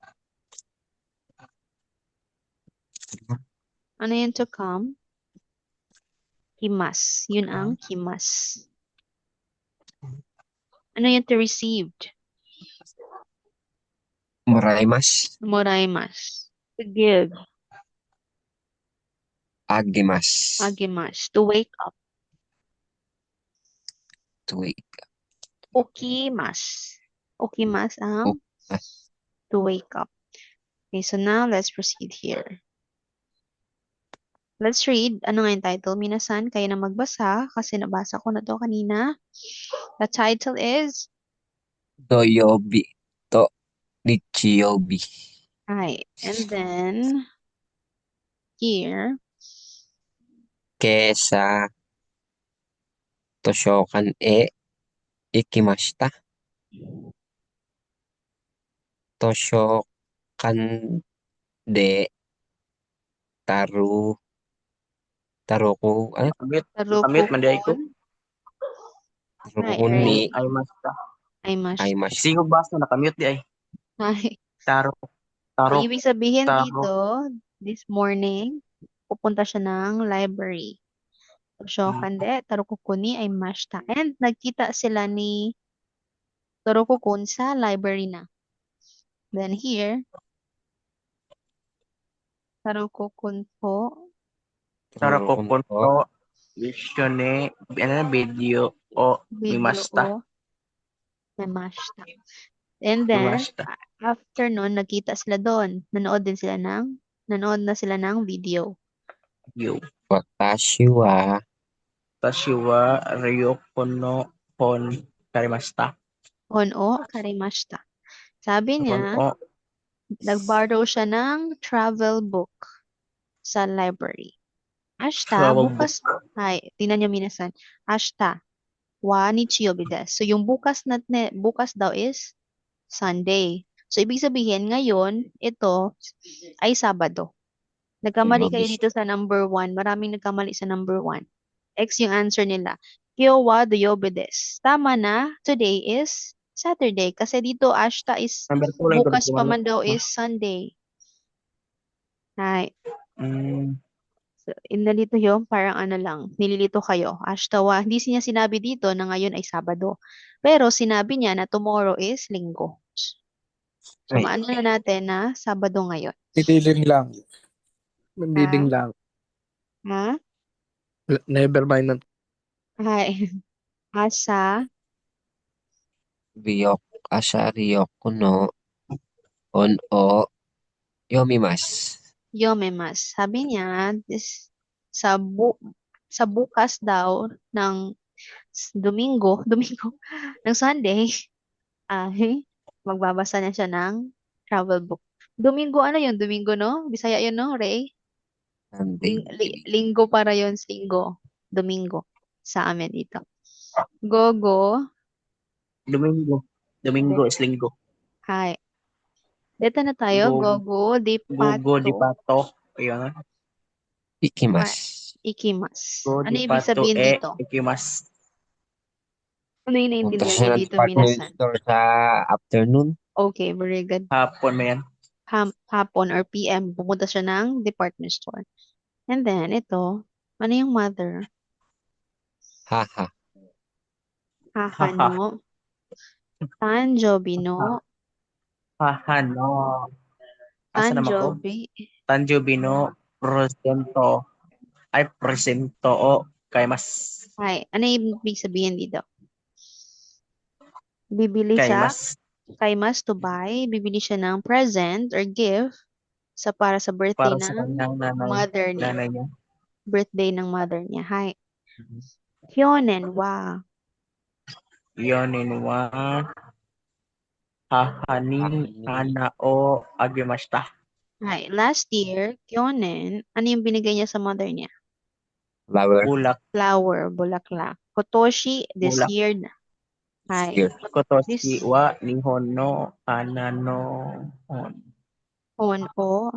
Ano yun to come? Kimas. Yun ang kimas. Ano yun to received? Moraimasu. Moraimas. To give. Agemasu. Agimas. To wake up. To wake. Okimas. Okimas ang Okimasu. to wake up. Okay, so now let's proceed here. Let's read. Ano nga yung title? Minasan, kayo na magbasa kasi nabasa ko na to kanina. The title is Doyobi to Nichiyobi. Hi. And then here, Kesa Toshokan e ikimashita. Toshokan de Taruku, ano? Nakamute man di ay ko. Tarukukon. Hi, Taruku ni Ray. Ay masta. Aymashita. Aimashita. Sigog basta nakamute di ay. Hi. Taro. So, Taro. ibig sabihin Taro. dito, this morning, pupunta siya ng library. So, kande, Tarukukuni ay mashita. And nagkita sila ni Tarukukun sa library na. Then here, Tarukukun po, Taro ko Tarukun po. punto. Vision ni ano na video o video mimasta. o may mashita. And then, Mimasta. after nun, nagkita sila doon. Nanood na sila ng video. Yo. Watashi wa Tashiwa Ryoko no Hon Karimasta. On o karimashita. Sabi Hon niya, o nag-borrow siya ng travel book sa library. Ashta, travel bukas, ay, tingnan niyo minasan. Ashta, wa nichiyobi desu. So, yung bukas daw is Sunday. So, ibig sabihin, ngayon, ito ay Sabado. Nagkamali kayo dito sa number 1. Maraming nagkamali sa number 1. X yung answer nila. Kyo wa doyobi desu. Tama na, today is Saturday. Kasi dito, Ashta is, number 2 lang bukas pa ko. man daw is Sunday. Ay, so, dito yung parang ano lang, nililito kayo. Ashtawa, hindi niya sinabi dito na ngayon ay Sabado. Pero sinabi niya na tomorrow is Linggo. So, Ay. maano na natin na Sabado ngayon. Didiling lang. Ha? Didiling lang. Ha? Never mind. Ay, asa, Ryoko no on o yomimasu. yomemas. Sabi niya, sa, sa bukas daw ng Domingo, ng Sunday, ay magbabasa na siya ng travel book. Domingo, ano yun? Domingo, no? Bisaya yun, no, Ray? Sunday. Linggo para yun, linggo. Domingo. Sa amin dito. Gogo. Domingo is linggo. Hi. Dito na tayo. Gogo di Gugo di pato. pato. Ayun. Ikimasu. Ikimas. Go Ano di ibig pato sabihin dito? ikimas. Ano yung Punta naiintindihan siya niyo ng dito, department minasan? store sa afternoon. Okay, very good. Hapon mo yan. Hapon or PM, pumunta siya ng department store. And then, ito, ano yung mother? Haha. Hahano. Tanjobi no. Hahano. Asa naman ko? Tanjobino presento. Ay, presento o kay mas. Hi. Ano yung ibig sabihin dito? Bibili Kay siya, mas. kay mas to buy, bibili siya ng present or gift para sa birthday Para sa ng kanyang mother niya. nanay niya. Birthday ng mother niya. Hi. Hyonen wa. Yonin wa. Hahani. Hana o agimashita. Hi. Last year, Kyonen, ano yung binigay niya sa mother niya? Flower. Bulak. Flower, bulaklak. Kotoshi, this Bulak. year na. Hi. Here. Kotoshi This wa nihon no kana no on o.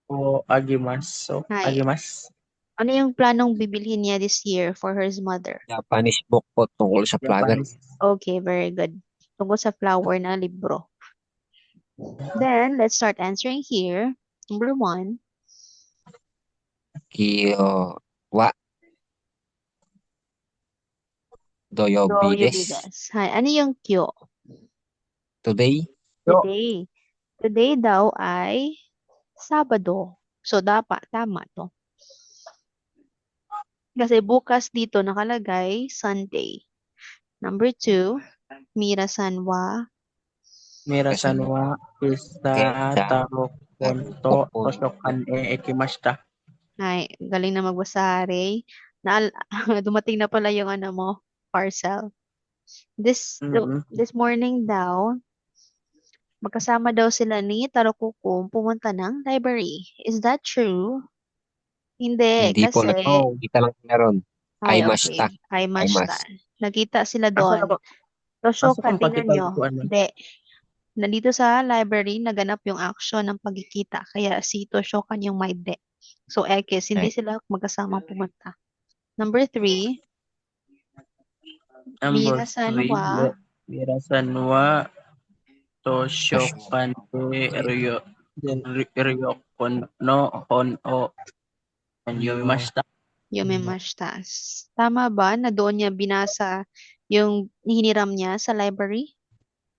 o agimasu. Hi. Agimas. Ano yung planong bibilhin niya this year for her mother? Japanese book po tungkol sa flower. Japanese. Okay, very good. Tungkol sa flower na libro. Then, let's start answering here. Number 1. Kiyo wa doyobi desu. Doyobides. Hi. Ano yung kyo? Today, Yo. Today. Today daw ay Sabado. So, dapat. Tama to. Kasi bukas dito nakalagay Sunday. Number 2. Mirasan wa. Mirasan wa isa Kesa. taro konto toshokan e ekimashita. Ay, galing na magbasa, Ray. Dumating na pala yung ano mo, parcel. Mm-mm. This morning daw, magkasama daw sila ni Tarokukum pumunta ng library. Is that true? Hindi, Hindi po kasi kita lang meron. ay, Aimashita. okay. Aimashita. Nakita sila Asa doon. na ba? Toshoka, kung tingnan pagkipag nyo. ko ano? Hindi. Nandito sa library, naganap yung action ng pagkikita. Kaya si Toshokan yung may de. So, Ekes, hindi sila magkasama pumunta. Number 3, Number Mirasan 3. wa. Mirasan wa toshokan e ryo no hon o yomimashita. Yumimashtas. Tama ba na doon niya binasa yung hiniram niya sa library?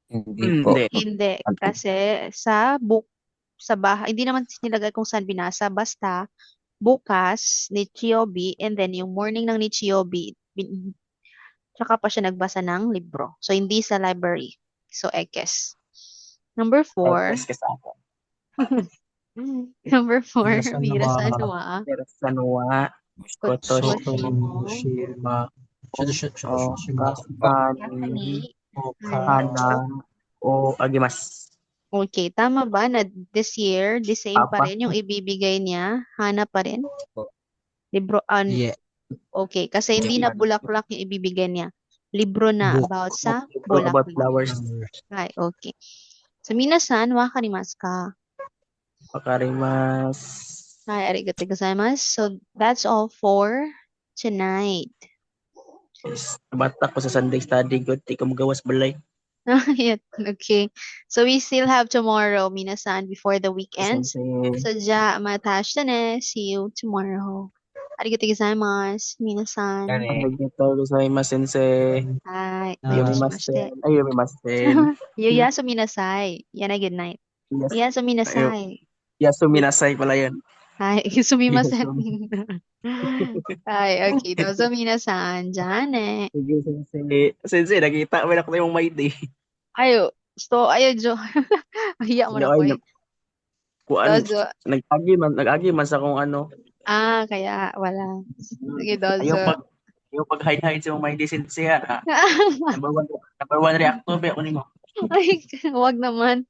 Hindi po. Hindi. Hindi. Kasi sa bahay, hindi naman nilagay kung saan binasa. Basta, bukas ni Chiyobi and then yung morning ng ni Chiyobi, tsaka pa siya nagbasa ng libro. So, hindi sa library. So, Ekes. Number 4. Yes, kasi ako. Number 4, Mirasan wa. Mirasan wa. Mirasan wa Kotoshima. o Kakani. hana o agimas. Okay, tama ba na this year, the same pa Apa? rin yung ibibigay niya? Hana pa rin? Libro, Yeah. okay, kasi hindi na bulaklak yung ibibigay niya. Libro na Book. about sa About bulaklak. flowers. Right, okay. So, minasan, wakarimasu ka. Wakarimasu. Hi, arigatou gozaimasu. So, that's all for tonight. Bata ko sa Sunday study ko, di ko magawas balay. Yeah, okay. So, we still have tomorrow, minasan, before the weekend. Sadya matashita ne. See you tomorrow. Arigatou gozaimasu, minasan. Arigatou gozaimasu, sensei. Hi, Yomimasen. namaste. Ay, yomimasen. Yuyasu minasai. Yan ay good night. Yes. Yuyasu minasai. Yasuminasay pala yan. Hi, sumimasen. Hi, okay. Dozo minasan. Jane. Sige, sensei. Sensei, nakita mo na ko yung may day. Ayo. Ayo, Jo. Hiya mo na ko eh. Kuan, Dozo. nag-agi man sa kung ano. Kaya wala. Sige, Ayaw Dozo. pag hide-hide sa mga may day, sensei ha. Number one reactor, ba ako nimo. Ay, wag naman.